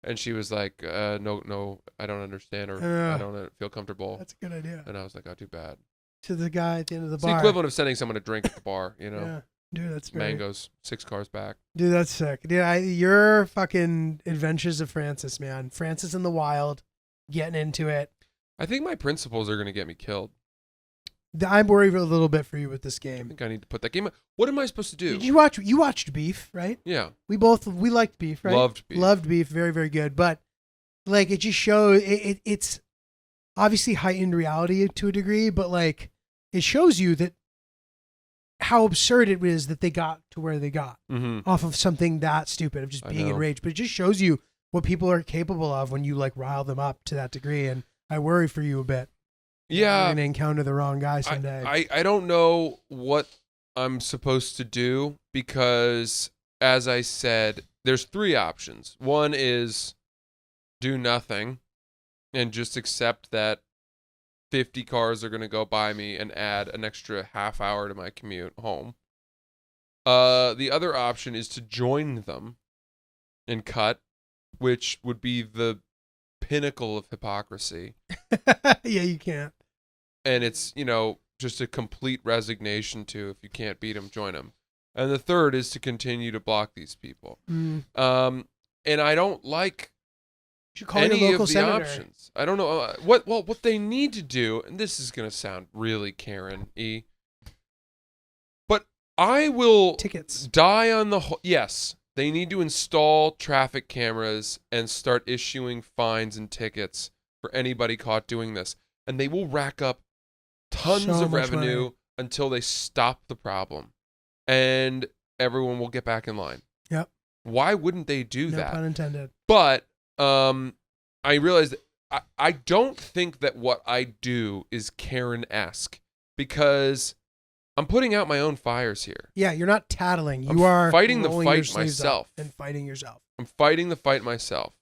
And she was like, no, I don't understand, or I don't feel comfortable. That's a good idea. And I was like, oh, too bad. To the guy at the end of the It's bar. the equivalent of sending someone a drink at the bar, Yeah. Dude, that's great. Mangoes, 6 cars back. Dude, that's sick. Dude, your fucking adventures of Francis, man. Francis in the wild, getting into it. I think my principles are going to get me killed. I'm worried a little bit for you with this I game. think I need to put that game. What am I supposed to do? Did you watched Beef, right? Yeah. We liked Beef, right? Loved Beef. Very, very good. But like, it just shows it's obviously heightened reality to a degree, but like, it shows you that how absurd it is that they got to where they got off of something that stupid of just being enraged. But it just shows you what people are capable of when you like rile them up to that degree. And I worry for you a bit. Yeah. You're going to encounter the wrong guy someday. I don't know what I'm supposed to do because, as I said, there's 3 options. One is do nothing and just accept that 50 cars are going to go by me and add an extra half hour to my commute home. The other option is to join them and cut, which would be the pinnacle of hypocrisy. Yeah, you can't. And it's, just a complete resignation to, if you can't beat them, join them. And the third is to continue to block these people. And I don't like any of the options. I don't know what they need to do. And this is going to sound really Karen-y, but I will die on the yes. They need to install traffic cameras and start issuing fines and tickets for anybody caught doing this. And they will rack up tons of revenue money until they stop the problem. And everyone will get back in line. Yep. Why wouldn't they do that? No pun intended. But I realized that I don't think that what I do is Karen-esque because I'm putting out my own fires here. Yeah, you're not tattling. You I'm are fighting the fight myself. And fighting yourself. I'm fighting the fight myself.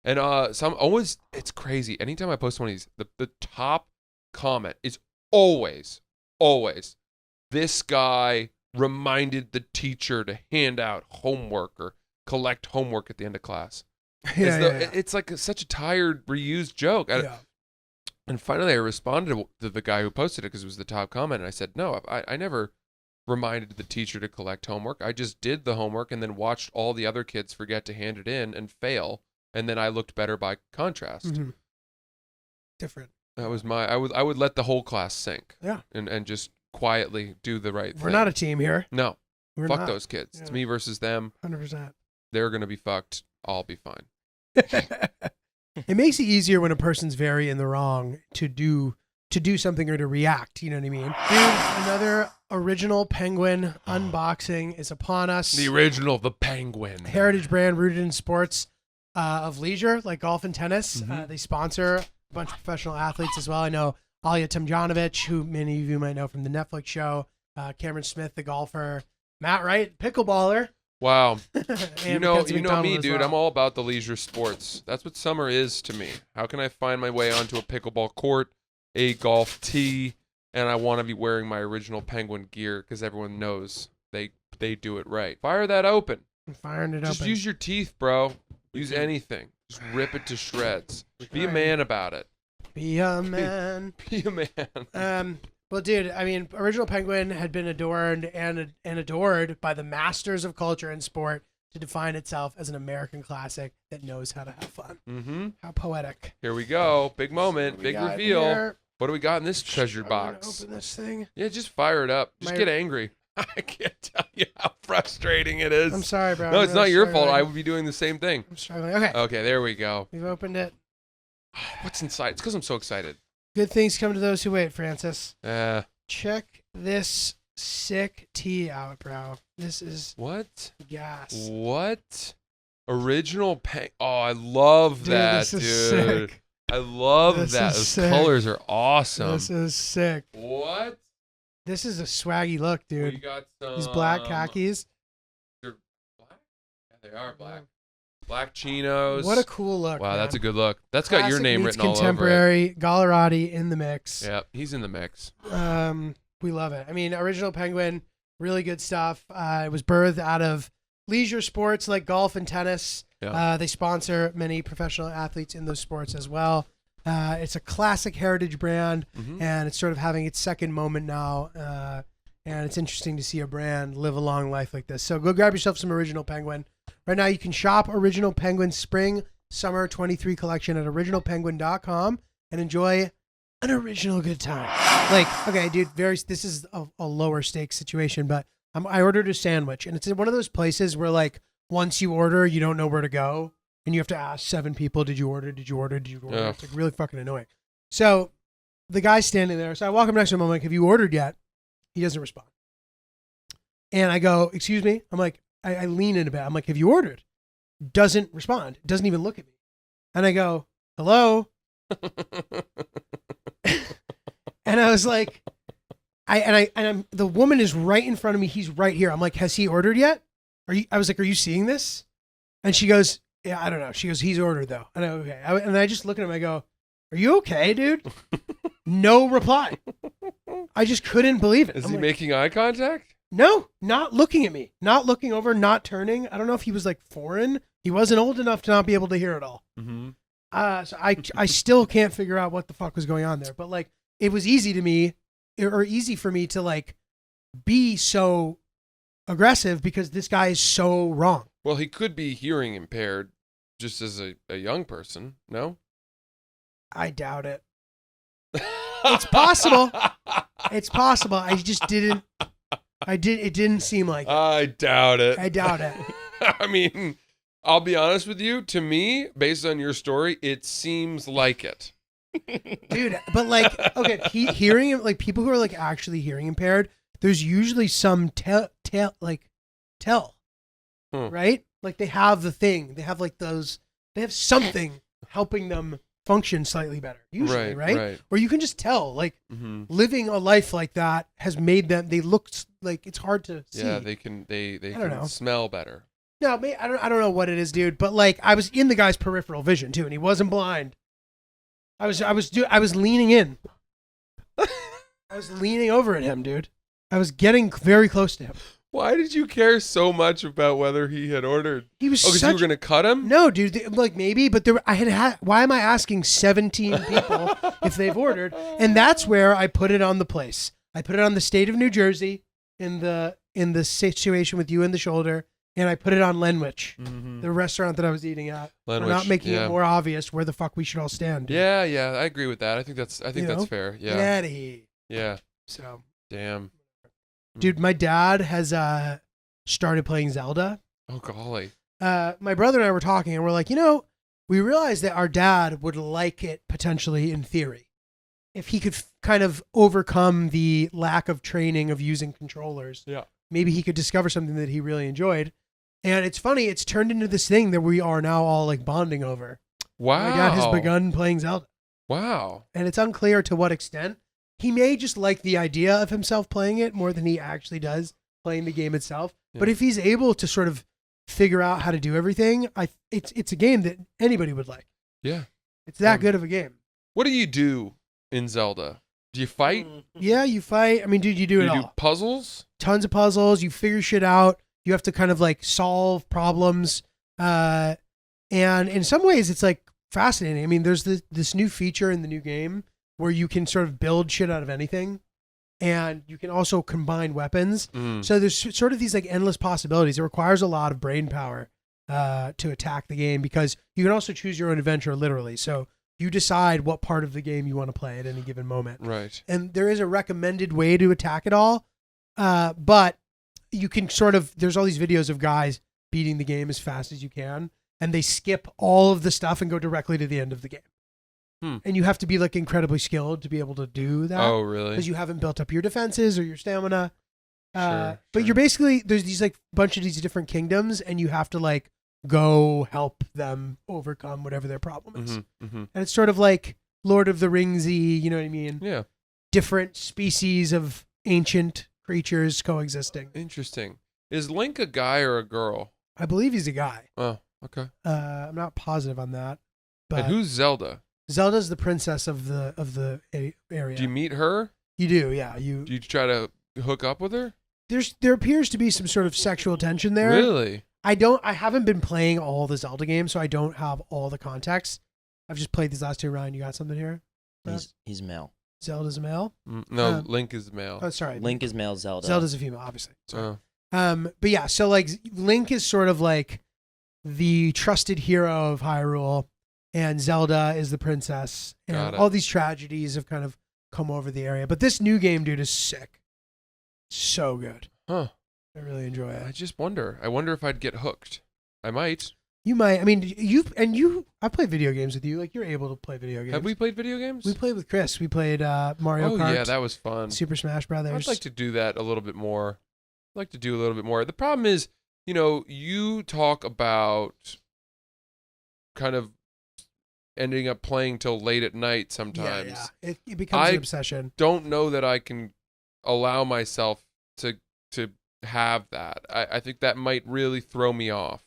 And it's crazy. Anytime I post one of these, the top comment is always, this guy reminded the teacher to hand out homework or collect homework at the end of class. It's like such a tired, reused joke. And finally, I responded to the guy who posted it because it was the top comment. And I said, no, I never reminded the teacher to collect homework. I just did the homework and then watched all the other kids forget to hand it in and fail. And then I looked better by contrast. Mm-hmm. Different. That was I would let the whole class sink. Yeah. And just quietly do the right thing. We're not a team here. No. We're Fuck not. those kids. Yeah. It's me versus them. 100%. They're going to be fucked. I'll be fine. It makes it easier when a person's very in the wrong to do something or to react. You know what I mean? Dude, another original Penguin unboxing is upon us. The original, the Penguin. Heritage brand rooted in sports of leisure, like golf and tennis. Mm-hmm. They sponsor a bunch of professional athletes as well. I know Alya Tomljanovic, who many of you might know from the Netflix show. Cameron Smith, the golfer. Matt Wright, pickleballer. Wow. you know McDonald me, as dude. well. I'm all about the leisure sports. That's what summer is to me. How can I find my way onto a pickleball court, a golf tee, and I want to be wearing my original Penguin gear because everyone knows they do it right. Fire that open. I'm firing it Just open. use your teeth, bro. Use anything. Just rip it to shreds. Be a man about it. Be a man. Be a man. Well, dude, I mean, Original Penguin had been adorned and adored by the masters of culture and sport to define itself as an American classic that knows how to have fun. Mm-hmm. How poetic. Here we go. Big moment. Big reveal. Here? What do we got in this treasure I'm gonna box? open this thing. Yeah, just fire it up. Just get angry. I can't tell you how frustrating it is. I'm sorry, bro. No, I'm it's really not your fault. struggling. I would be doing the same thing. I'm struggling. Okay. Okay, there we go. We've opened it. What's inside? It's because I'm so excited. Good things come to those who wait, Francis. What? Check this sick tea out, bro. This is gas. What? Original Peng. Oh, I love Dude, that, this dude. is sick. I love This that. is Those sick. colors are awesome. This is sick. What? This is a swaggy look, We dude. got some. These black khakis. They're black? Yeah, they are black. Black chinos. What a cool look. Wow, man. that's a good look. That's got your Classic name meets written all over it. contemporary. Gallerati in the mix. Yeah, he's in the mix. We love it. I mean, Original Penguin, really good stuff. It was birthed out of leisure sports like golf and tennis. Yeah. They sponsor many professional athletes in those sports as well. It's a classic heritage brand, Mhm. and it's sort of having its second moment now. And it's interesting to see a brand live a long life like this. So go grab yourself some Original Penguin. Right now, you can shop Original Penguin Spring Summer 23 collection at originalpenguin.com and enjoy an original good time. Like, okay, dude, this is a lower stakes situation, but I ordered a sandwich, and it's in one of those places where, like, once you order, you don't know where to go, and you have to ask 7 people, did you order? Did you order? Did you order? Yeah. It's like really fucking annoying. So the guy's standing there. So I walk up next to him. I'm like, have you ordered yet? He doesn't respond. And I go, excuse me? I'm like, I lean in a bit. I'm like, have you ordered? Doesn't respond. Doesn't even look at me. And I go, hello? And I was like, the woman is right in front of me. He's right here. I'm like, has he ordered yet? I was like, are you seeing this? And she goes, yeah, I don't know. She goes, he's ordered though. And I go, okay. And I just look at him. I go, are you okay, dude? No reply. I just couldn't believe it. Is I'm he like, making eye contact? No, not looking at me, not looking over, not turning. I don't know if he was like foreign. He wasn't old enough to not be able to hear it all. Mm-hmm. So I still can't figure out what the fuck was going on there. But like, it was easy for me to like be so aggressive because this guy is so wrong. Well, he could be hearing impaired just as a young person, no? I doubt it. It's possible. It's possible. It didn't seem like it. I doubt it. I doubt it. I mean, I'll be honest with you. To me, based on your story, it seems like it. Dude, but like, okay, hearing, like people who are like actually hearing impaired, there's usually some tell, right? Like they have the thing, they have like they have something helping them function slightly better, usually, right? Or you can just tell, like living a life like that has made them, they look like it's hard to see. Yeah, they can smell better. No, I don't know what it is, dude, but like I was in the guy's peripheral vision too, and he wasn't blind. I was leaning in. I was leaning over at him, dude. I was getting very close to him. Why did you care so much about whether he had ordered? He was because you were gonna cut him? No, dude. Like maybe, but why am I asking 17 people if they've ordered? And that's where I put it on the place. I put it on the state of New Jersey in the situation with you in the shoulder, and I put it on Lenwich, the restaurant that I was eating at. We're not making it more obvious where the fuck we should all stand. Dude. Yeah, I agree with that. I think that's fair. Yeah. Get out of here. Yeah. So. Damn. Dude, my dad has started playing Zelda. Oh golly. My brother and I were talking, and we're like, we realized that our dad would like it potentially in theory, if he could kind of overcome the lack of training of using controllers. Yeah. Maybe he could discover something that he really enjoyed. And it's funny, it's turned into this thing that we are now all like bonding over. Wow. My dad has begun playing Zelda. Wow. And it's unclear to what extent. He may just like the idea of himself playing it more than he actually does playing the game itself. Yeah. But if he's able to sort of figure out how to do everything, it's a game that anybody would like. Yeah. It's that good of a game. What do you do in Zelda? Do you fight? Yeah, you fight. I mean, dude, you do it all. You do puzzles? Tons of puzzles. You figure shit out. You have to kind of like solve problems. And in some ways, it's like fascinating. I mean, there's this new feature in the new game where you can sort of build shit out of anything, and you can also combine weapons. So there's sort of these like endless possibilities. It requires a lot of brain power to attack the game, because you can also choose your own adventure, literally. So you decide what part of the game you want to play at any given moment. Right. And there is a recommended way to attack it all, but you can there's all these videos of guys beating the game as fast as you can, and they skip all of the stuff and go directly to the end of the game. And you have to be like incredibly skilled to be able to do that. Oh, really? Because you haven't built up your defenses or your stamina. But Sure. you're basically, there's these like bunch of these different kingdoms, and you have to like go help them overcome whatever their problem is. And it's sort of like Lord of the Ringsy, you know what I mean? Yeah. Different species of ancient creatures coexisting. Interesting. Is Link a guy or a girl? I believe he's a guy. Oh, okay. I'm not positive on that. But And who's Zelda? Zelda's the princess of the area. Do you meet her? You do, yeah. Do you try to hook up with her? There appears to be some sort of sexual tension there. Really? I haven't been playing all the Zelda games, so I don't have all the context. I've just played these last two. Ryan, you got something here? He's male. Zelda's a male? No, Link is male. Oh, sorry. Link is male. Zelda's a female, obviously. Oh. But yeah, so like Link is sort of like the trusted hero of Hyrule, and Zelda is the princess, Got and it. all these tragedies have kind of come over the area. But this new game, dude, is sick. So good. Huh. I really enjoy I it. just wonder. I wonder if I'd get hooked. I might. You might. I mean, I play video games with you. Like, you're able to play video games. Have we played video games? We played with Chris. We played Mario Oh, Kart. yeah, that was fun. Super Smash Brothers. I'd like to do that a little bit more. I'd like to do a little bit more. The problem is, you talk about kind of ending up playing till late at night sometimes. Yeah. It becomes an obsession. Don't know that I can allow myself to have that. I think that might really throw me off.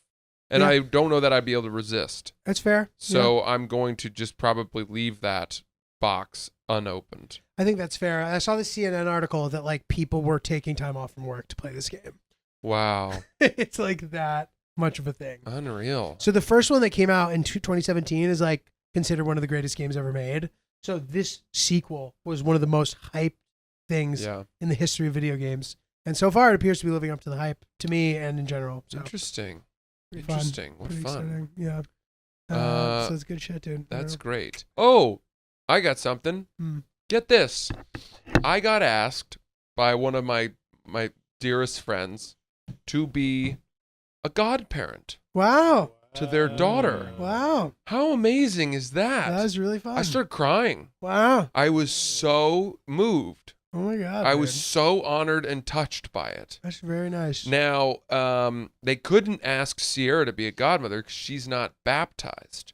And Yeah. I don't know that I'd be able to resist. That's fair. So I'm going to just probably leave that box unopened. I think that's fair. I saw the CNN article that like people were taking time off from work to play this game. Wow. It's like that much of a thing. Unreal. So the first one that came out in 2017 is like considered one of the greatest games ever made. So this sequel was one of the most hyped things Yeah. in the history of video games. And so far it appears to be living up to the hype to me and in general. So Interesting. pretty fun. Interesting. What Pretty fun. exciting. Yeah. So it's good shit, dude. That's great. Oh, I got something. Hmm. Get this. I got asked by one of my dearest friends to be a godparent Wow. to their daughter. Wow. How amazing is that? That was really fun. I started crying. Wow. I was so moved. Oh my God. I was dude. so honored and touched by it. That's very nice. Now, they couldn't ask Sierra to be a godmother because she's not baptized.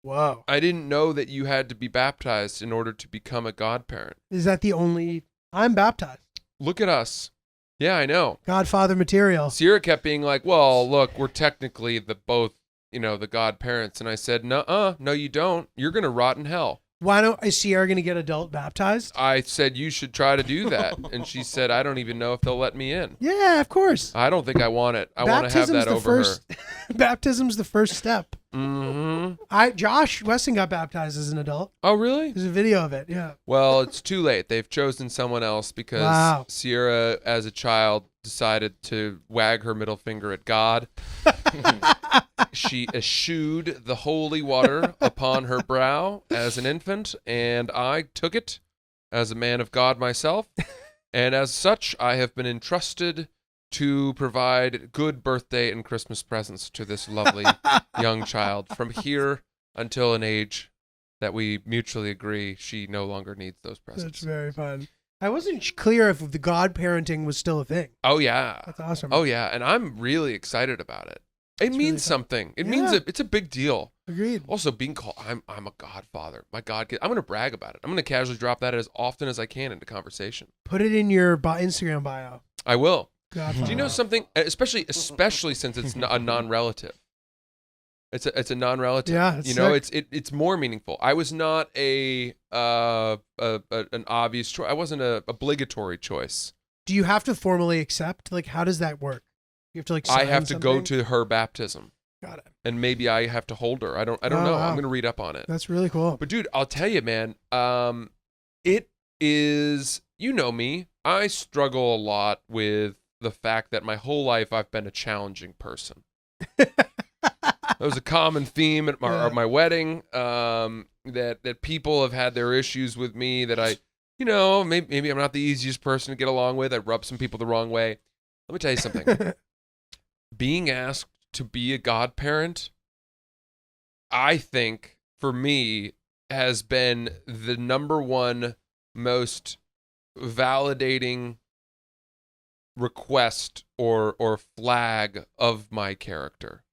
Whoa. I didn't know that you had to be baptized in order to become a godparent. Is that the only... I'm baptized. Look at us. Yeah, I know. Godfather material. Sierra kept being like, well, look, we're technically the godparents. And I said, no, you don't. You're going to rot in hell. Is Sierra going to get adult baptized? I said, you should try to do that. And she said, I don't even know if they'll let me in. Yeah, of course. I don't think I want it. I want to have that over her. Baptism's the first step. Mm-hmm. Josh Weston got baptized as an adult. Oh, really? There's a video of it. Yeah. Well, it's too late. They've chosen someone else because Wow. Sierra, as a child, decided to wag her middle finger at God. She eschewed the holy water upon her brow as an infant, and I took it as a man of God myself. And as such, I have been entrusted to provide good birthday and Christmas presents to this lovely young child from here until an age that we mutually agree she no longer needs those presents. That's very fun. I wasn't clear if the godparenting was still a thing. Oh, yeah. That's awesome. Oh, yeah. And I'm really excited about it. It means really fun. something. It Yeah. means it's a big deal. Agreed. Also, being called, I'm a godfather. My God, I'm going to brag about it. I'm going to casually drop that as often as I can into conversation. Put it in your Instagram bio. I will. Godfather. Do you know something? Especially since it's a non-relative. It's a non-relative. Yeah, it's it's more meaningful. I was not an obvious choice. I wasn't a obligatory choice. Do you have to formally accept? Like, how does that work? You have to like. I sign have to go something? to her baptism. Got it. And maybe I have to hold her. I don't know. Wow. I'm going to read up on it. That's really cool. But dude, I'll tell you, man, it is, you know me, I struggle a lot with the fact that my whole life I've been a challenging person. That was a common theme at my wedding, that people have had their issues with me, that I, maybe I'm not the easiest person to get along with. I rub some people the wrong way. Let me tell you something. Being asked to be a godparent, I think, for me, has been the number one most validating request or flag of my character.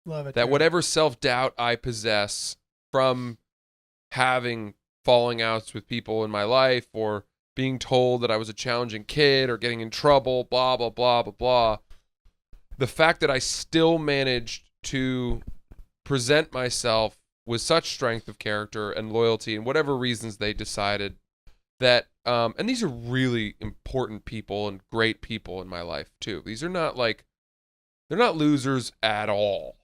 Love it. That dude. whatever self-doubt I possess from having falling outs with people in my life, or being told that I was a challenging kid, or getting in trouble, blah, blah, blah, blah, blah, the fact that I still managed to present myself with such strength of character and loyalty, and whatever reasons they decided that, and these are really important people and great people in my life too. These are not they're not losers at all.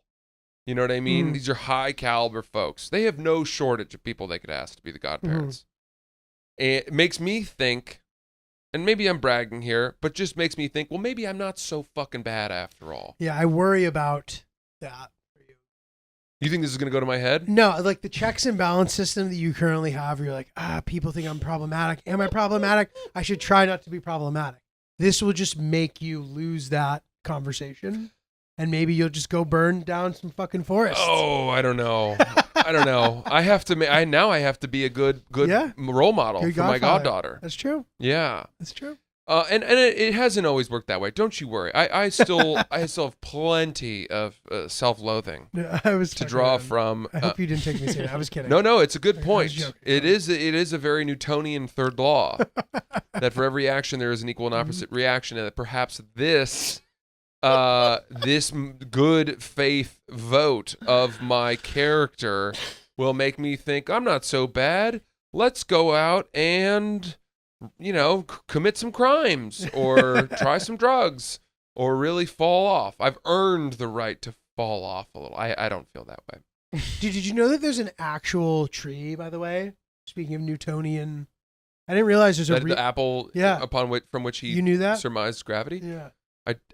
You know what I mean? These are high caliber folks. They have no shortage of people they could ask to be the godparents. It makes me think, and maybe I'm bragging here, but just makes me think, well, maybe I'm not so fucking bad after all. Yeah, I worry about that for you. You think this is going to go to my head? No, like the checks and balance system that you currently have, you're like, people think I'm problematic. Am I problematic? I should try not to be problematic. This will just make you lose that conversation. And maybe you'll just go burn down some fucking forests. Oh, I don't know. I have to. I have to be a good role model Good for my godfather. goddaughter. That's true. Yeah, That's true. and it hasn't always worked that way. Don't you worry. I still have plenty of self-loathing No, I was to draw from. I hope you didn't take me serious. I was kidding. No, it's a good I was point. joking. It is a very Newtonian third law that for every action there is an equal and opposite reaction, and that perhaps this good faith vote of my character will make me think I'm not so bad. Let's go out and, commit some crimes or try some drugs or really fall off. I've earned the right to fall off a little. I don't feel that way. Did you know that there's an actual tree, by the way? Speaking of Newtonian, I didn't realize there's The apple from which he You knew that? surmised gravity? Yeah.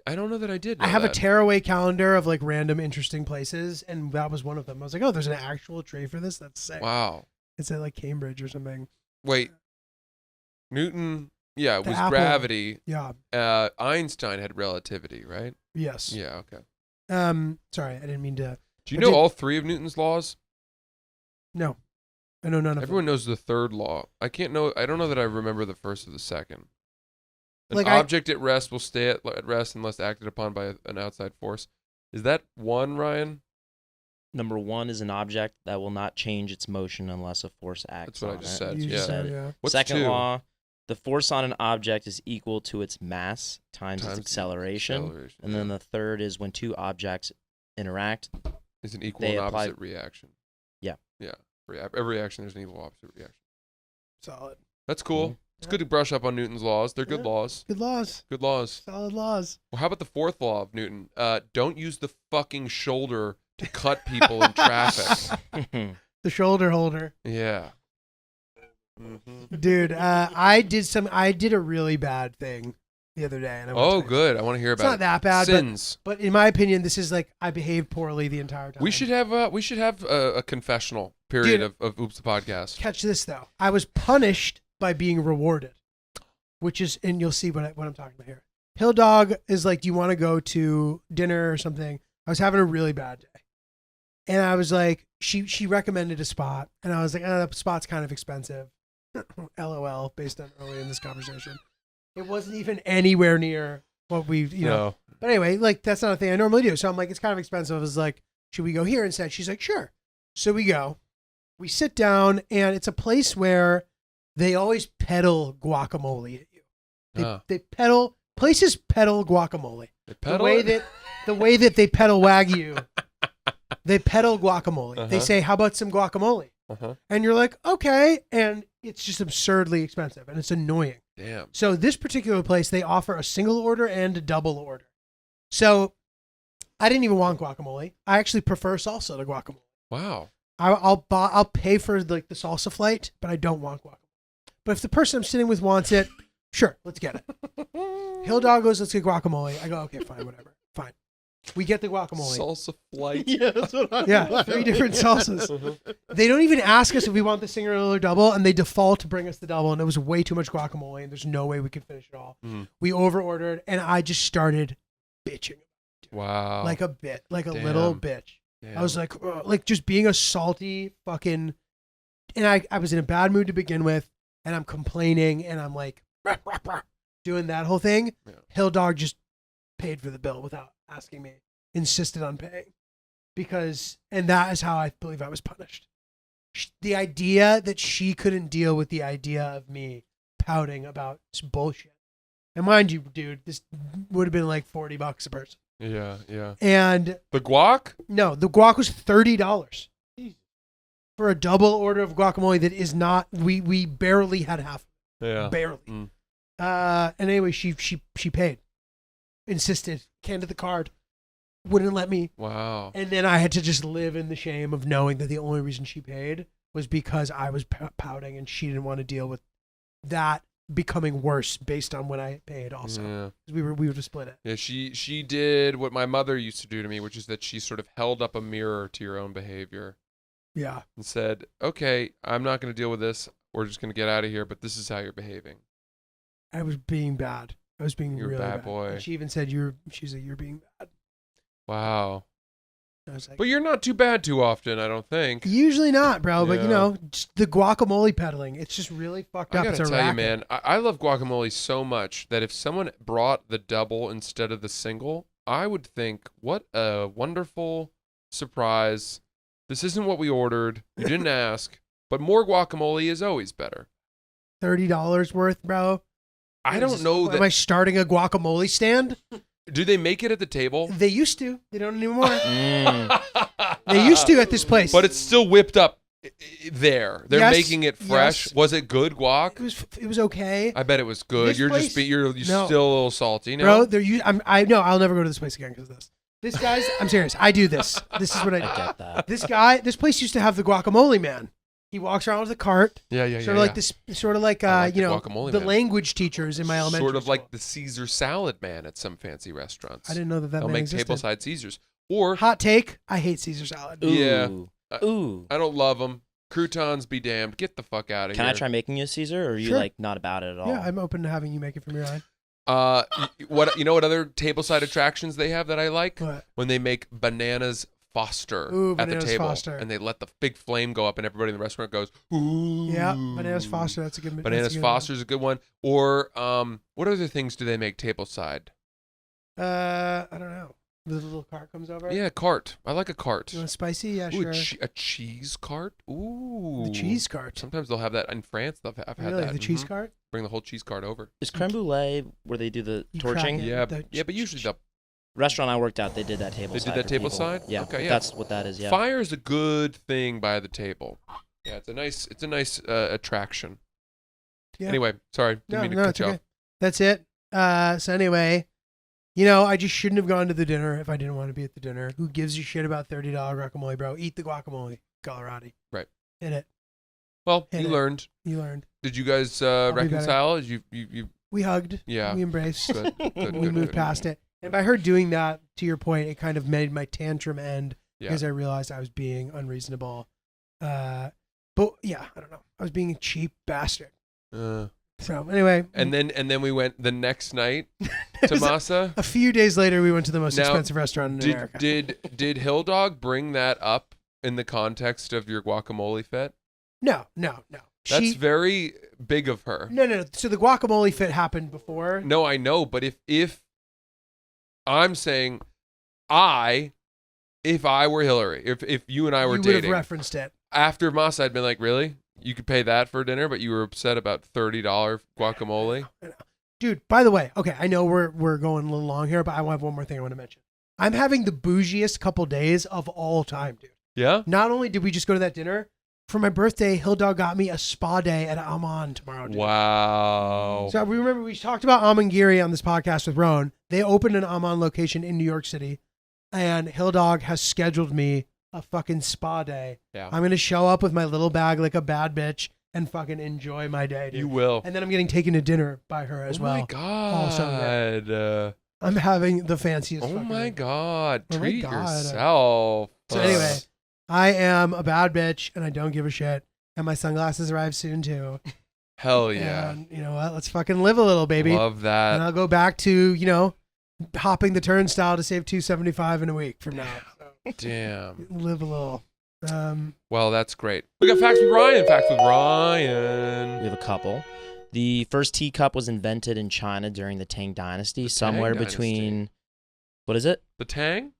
I don't know that I did know I have that. a tearaway calendar of like random interesting places, and that was one of them. I was like, oh, there's an actual tree for this? That's sick. Wow. It's at like Cambridge or something. Wait. Newton, it was apple. gravity. Yeah. Einstein had relativity, right? Yes. Yeah, okay. Sorry, I didn't mean to. Do you know all three of Newton's laws? No. I know none of Everyone them. knows the third law. I don't know that I remember the first or the second. An Like object at rest will stay at rest unless acted upon by an outside force. Is that one, Ryan? Number 1 is an object that will not change its motion unless a force acts That's what I on just it. said. You Yeah. just said, Said it. yeah. What's Second 2? law, the force on an object is equal to its mass times its Times acceleration. And then the third is when two objects interact. is an equal they and apply- opposite reaction. Yeah. Yeah. For every reaction, there's an equal opposite reaction. Solid. That's cool. Mhm. It's good to brush up on Newton's laws. They're good Yeah. laws. Good laws. Good laws. Solid laws. Well, how about the fourth law of Newton? Don't use the fucking shoulder to cut people in traffic. The shoulder holder. Yeah. Mm-hmm. Dude, I did a really bad thing the other day. And I Oh, good. I want to hear It's about not it. that bad, Sins. but in my opinion, this is like I behaved poorly the entire time. We should have a confessional period of Oops the Podcast. Catch this though. I was punished by being rewarded, which is, and you'll see what I'm talking about here. Hill Dog is like, do you want to go to dinner or something? I was having a really bad day, and I was like, she recommended a spot, and I was like, that spot's kind of expensive. LOL, based on earlier in this conversation, it wasn't even anywhere near what we've No. But anyway, like that's not a thing I normally do. So I'm like, it's kind of expensive. I was like, should we go here instead? She's like, sure. So we go. We sit down, and it's a place where they always peddle guacamole at you. They peddle places peddle guacamole. They peddle the way it? that they peddle Wagyu, they peddle guacamole. They Uh-huh. say, "How about some guacamole?" Uh-huh. And you're like, "Okay," and it's just absurdly expensive, and it's annoying. Damn. So this particular place, they offer a single order and a double order. So I didn't even want guacamole. I actually prefer salsa to guacamole. Wow. I'll pay for like the salsa flight, but I don't want guacamole. But if the person I'm sitting with wants it, sure, let's get it. Hill Dog goes, let's get guacamole. I go, okay, fine, whatever, fine. We get the guacamole. Salsa flight. Yeah, that's what I Yeah, 3 different salsas. They don't even ask us if we want the single or double, and they default to bring us the double, and it was way too much guacamole, and there's no way we could finish it all. Mm. We over-ordered, and I just started bitching. Wow. Like a Damn. little bitch. Damn. I was like just being a salty fucking, and I was in a bad mood to begin with, and I'm complaining, and I'm like, rah, rah, rah, doing that whole thing. Yeah. Hill Dog just paid for the bill without asking me, insisted on paying, and that is how I believe I was punished. The idea that she couldn't deal with the idea of me pouting about bullshit. And mind you, dude, this would have been like $40 a person. Yeah, yeah. And The guac? no, the guac was $30 for a double order of guacamole that is not. We barely had half. Yeah. Barely. Mm. And anyway, she paid, insisted, handed the card, wouldn't let me, Wow. and then I had to just live in the shame of knowing that the only reason she paid was because I was pouting, and she didn't want to deal with that becoming worse based on when I paid. Also, Yeah. we were to split it. Yeah, she did what my mother used to do to me, which is that she sort of held up a mirror to your own behavior Yeah. and said, "Okay, I'm not going to deal with this. We're just going to get out of here, but this is how you're behaving." I was being bad. I was being You're a really bad bad. boy. And she even said she's like, you're being bad. Wow. I was like, But you're not too bad too often, I don't think. usually not, bro. But Yeah. you know, just the guacamole peddling, it's just really fucked I up. gotta It's a tell you, racket. man, I love guacamole so much that if someone brought the double instead of the single, I would think, what a wonderful surprise. This isn't what we ordered. You didn't ask, but more guacamole is always better. $30 worth, bro. I don't know Am I that. starting a guacamole stand? Do they make it at the table? They used to. They don't anymore. Mm. They used to at this place. But it's still whipped up there. They're Yes, making it fresh. yes. Was it good guac? It was okay, I bet it was good. This You're place- just you're No. still a little salty, no? bro. I know I'll never go to this place again because of this. This guy's. I'm serious. I do this. This is what I I do. get that. This place used to have the guacamole man. He walks around with a cart, Yeah, yeah, yeah. sort of like yeah. this, sort of like I like you the know, guacamole the man. language teachers in my elementary Sort of school. like the Caesar salad man at some fancy restaurants. I didn't know that They'll man make existed. tableside Caesars. Or Hot take: I hate Caesar salad. Ooh. Yeah. Ooh. I don't love them. Croutons be damned. Get the fuck out of Can here. I try making you a Caesar, or are you Sure. like not about it at all? Yeah, I'm open to having you make it from your line. What you know? What other tableside attractions they have that I like? What? When they make bananas Foster Ooh, at the Bananas table, Foster. and they let the big flame go up, and everybody in the restaurant goes, "Ooh!" Yeah, Bananas Foster. That's a good. Bananas that's a good Foster's a good one. Or what other things do they make tableside? one. I don't know. The little cart comes over. Yeah, cart. I like a cart. You want spicy? Yeah, Ooh, sure. a cheese cart. Ooh, The cheese cart. Sometimes they'll have that in France. I've had Really, that. the cheese Mhm. cart? Bring the whole cheese cart over. Is creme brulee where they do the You crack torching? it. Yeah, the- yeah, but usually the Restaurant I worked at, they did that table. They did that table side? Yeah, Okay, yeah. that's what that is. Yeah. fire is a good thing by the table. Yeah, it's a nice attraction. Yeah. Anyway, sorry, didn't mean to cut it's you okay. off. That's it. So anyway, you know, I just shouldn't have gone to the dinner if I didn't want to be at the dinner. Who gives a shit about $30 guacamole, bro? Eat the guacamole, Colorado. Right. Hit it. Well, Hit you it. learned. You learned. Did you guys be better. reconcile? You We hugged. yeah. We embraced. Good, good, we good, moved good. past it. And by her doing that, to your point, it kind of made my tantrum end Yeah. because I realized I was being unreasonable. But yeah, I don't know. I was being a cheap bastard. So anyway, And then we went the next night it to was Masa. a few days later, we went to the most Now, expensive restaurant in America. Did Hill Dog bring that up in the context of your guacamole fit? No. That's very big of her. No. So the guacamole fit happened before. No, I know, but if I'm saying if I were Hillary, if you and I were you would have dating, referenced it. after Masa, I'd been like, really? You could pay that for dinner, but you were upset about $30 guacamole? Dude, by the way, okay, I know we're going a little long here, but I have one more thing I want to mention. I'm having the bougiest couple days of all time, dude. Yeah? Not only did we just go to that dinner, for my birthday, Hill Dog got me a spa day at Amman tomorrow. Dude. Wow. So we remember we talked about Amangiri on this podcast with Roan. They opened an Amman location in New York City. and Hill Dog has scheduled me a fucking spa day. Yeah. I'm going to show up with my little bag like a bad bitch and fucking enjoy my day, dude. You will. And then I'm getting taken to dinner by her as well. Oh my god. I'm having the fanciest Oh fucking my day. god. Oh my Treat God. yourself. So anyway, I am a bad bitch and I don't give a shit. And my sunglasses arrive soon too. Hell yeah. And you know what? Let's fucking live a little, baby. Love And that. I'll go back to, you know, hopping the turnstile to save $275 in a week from now. So Damn. live a little. Well, that's great. We got facts with Ryan. Facts with We Ryan. have a couple. The first teacup was invented in China during the Tang Dynasty, somewhere Tang between. What is it? The Tang?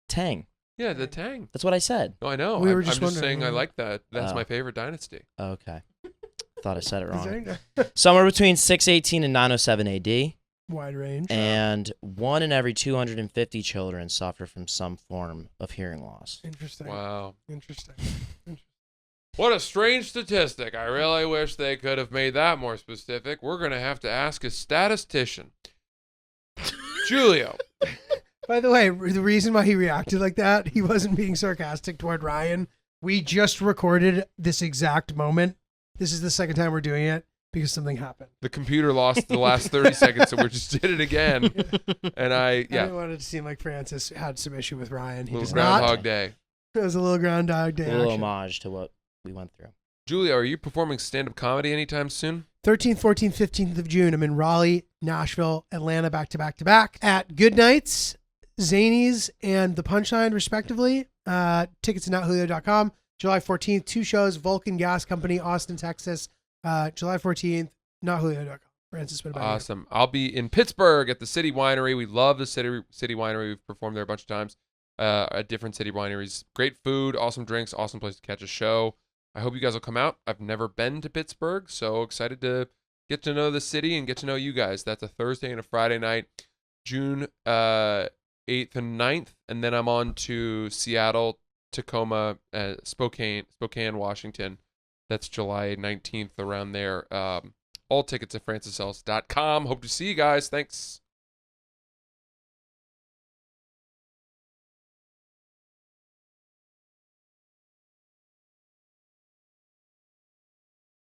Tang. Yeah, the Tang. That's what I said. No, I know. We were I'm just just wondering, saying I yeah. like that. That's Oh. my favorite dynasty. Okay. Thought I said it wrong. Is Somewhere between 618 and 907 AD. wide range. And 1 in every 250 children suffer from some form of hearing loss. Interesting. Wow. Interesting. What a strange statistic. I really wish they could have made that more specific. We're going to have to ask a statistician. Julio. By the way, the reason why he reacted like that, he wasn't being sarcastic toward Ryan. We just recorded this exact moment. This is the second time we're doing it because something happened. The computer lost the last 30 seconds, so we just did it again. And I didn't want it to seem like Francis had some issue with Ryan. He Little does Groundhog not. Day. It was a little Groundhog Day A little action. homage to what we went through. Julia, are you performing stand-up comedy anytime soon? 13th, 14th, 15th of June. I'm in Raleigh, Nashville, Atlanta, back to back to back at Good Nights, Zanies, and The Punchline, respectively. Tickets at notjulio.com. July 14th, 2 shows, Vulcan Gas Company, Austin, Texas. July 14th, notjulio.com. Francis, what about you? Awesome. I'll be in Pittsburgh at the City Winery. We love the City Winery. We've performed there a bunch of times at different city wineries. Great food, awesome drinks, awesome place to catch a show. I hope you guys will come out. I've never been to Pittsburgh, so excited to get to know the city and get to know you guys. That's a Thursday and a Friday night, June 8th and 9th, and then I'm on to Seattle, Tacoma, Spokane, Washington. That's July 19th, around there. All tickets at franciselse.com. Hope to see you guys. Thanks.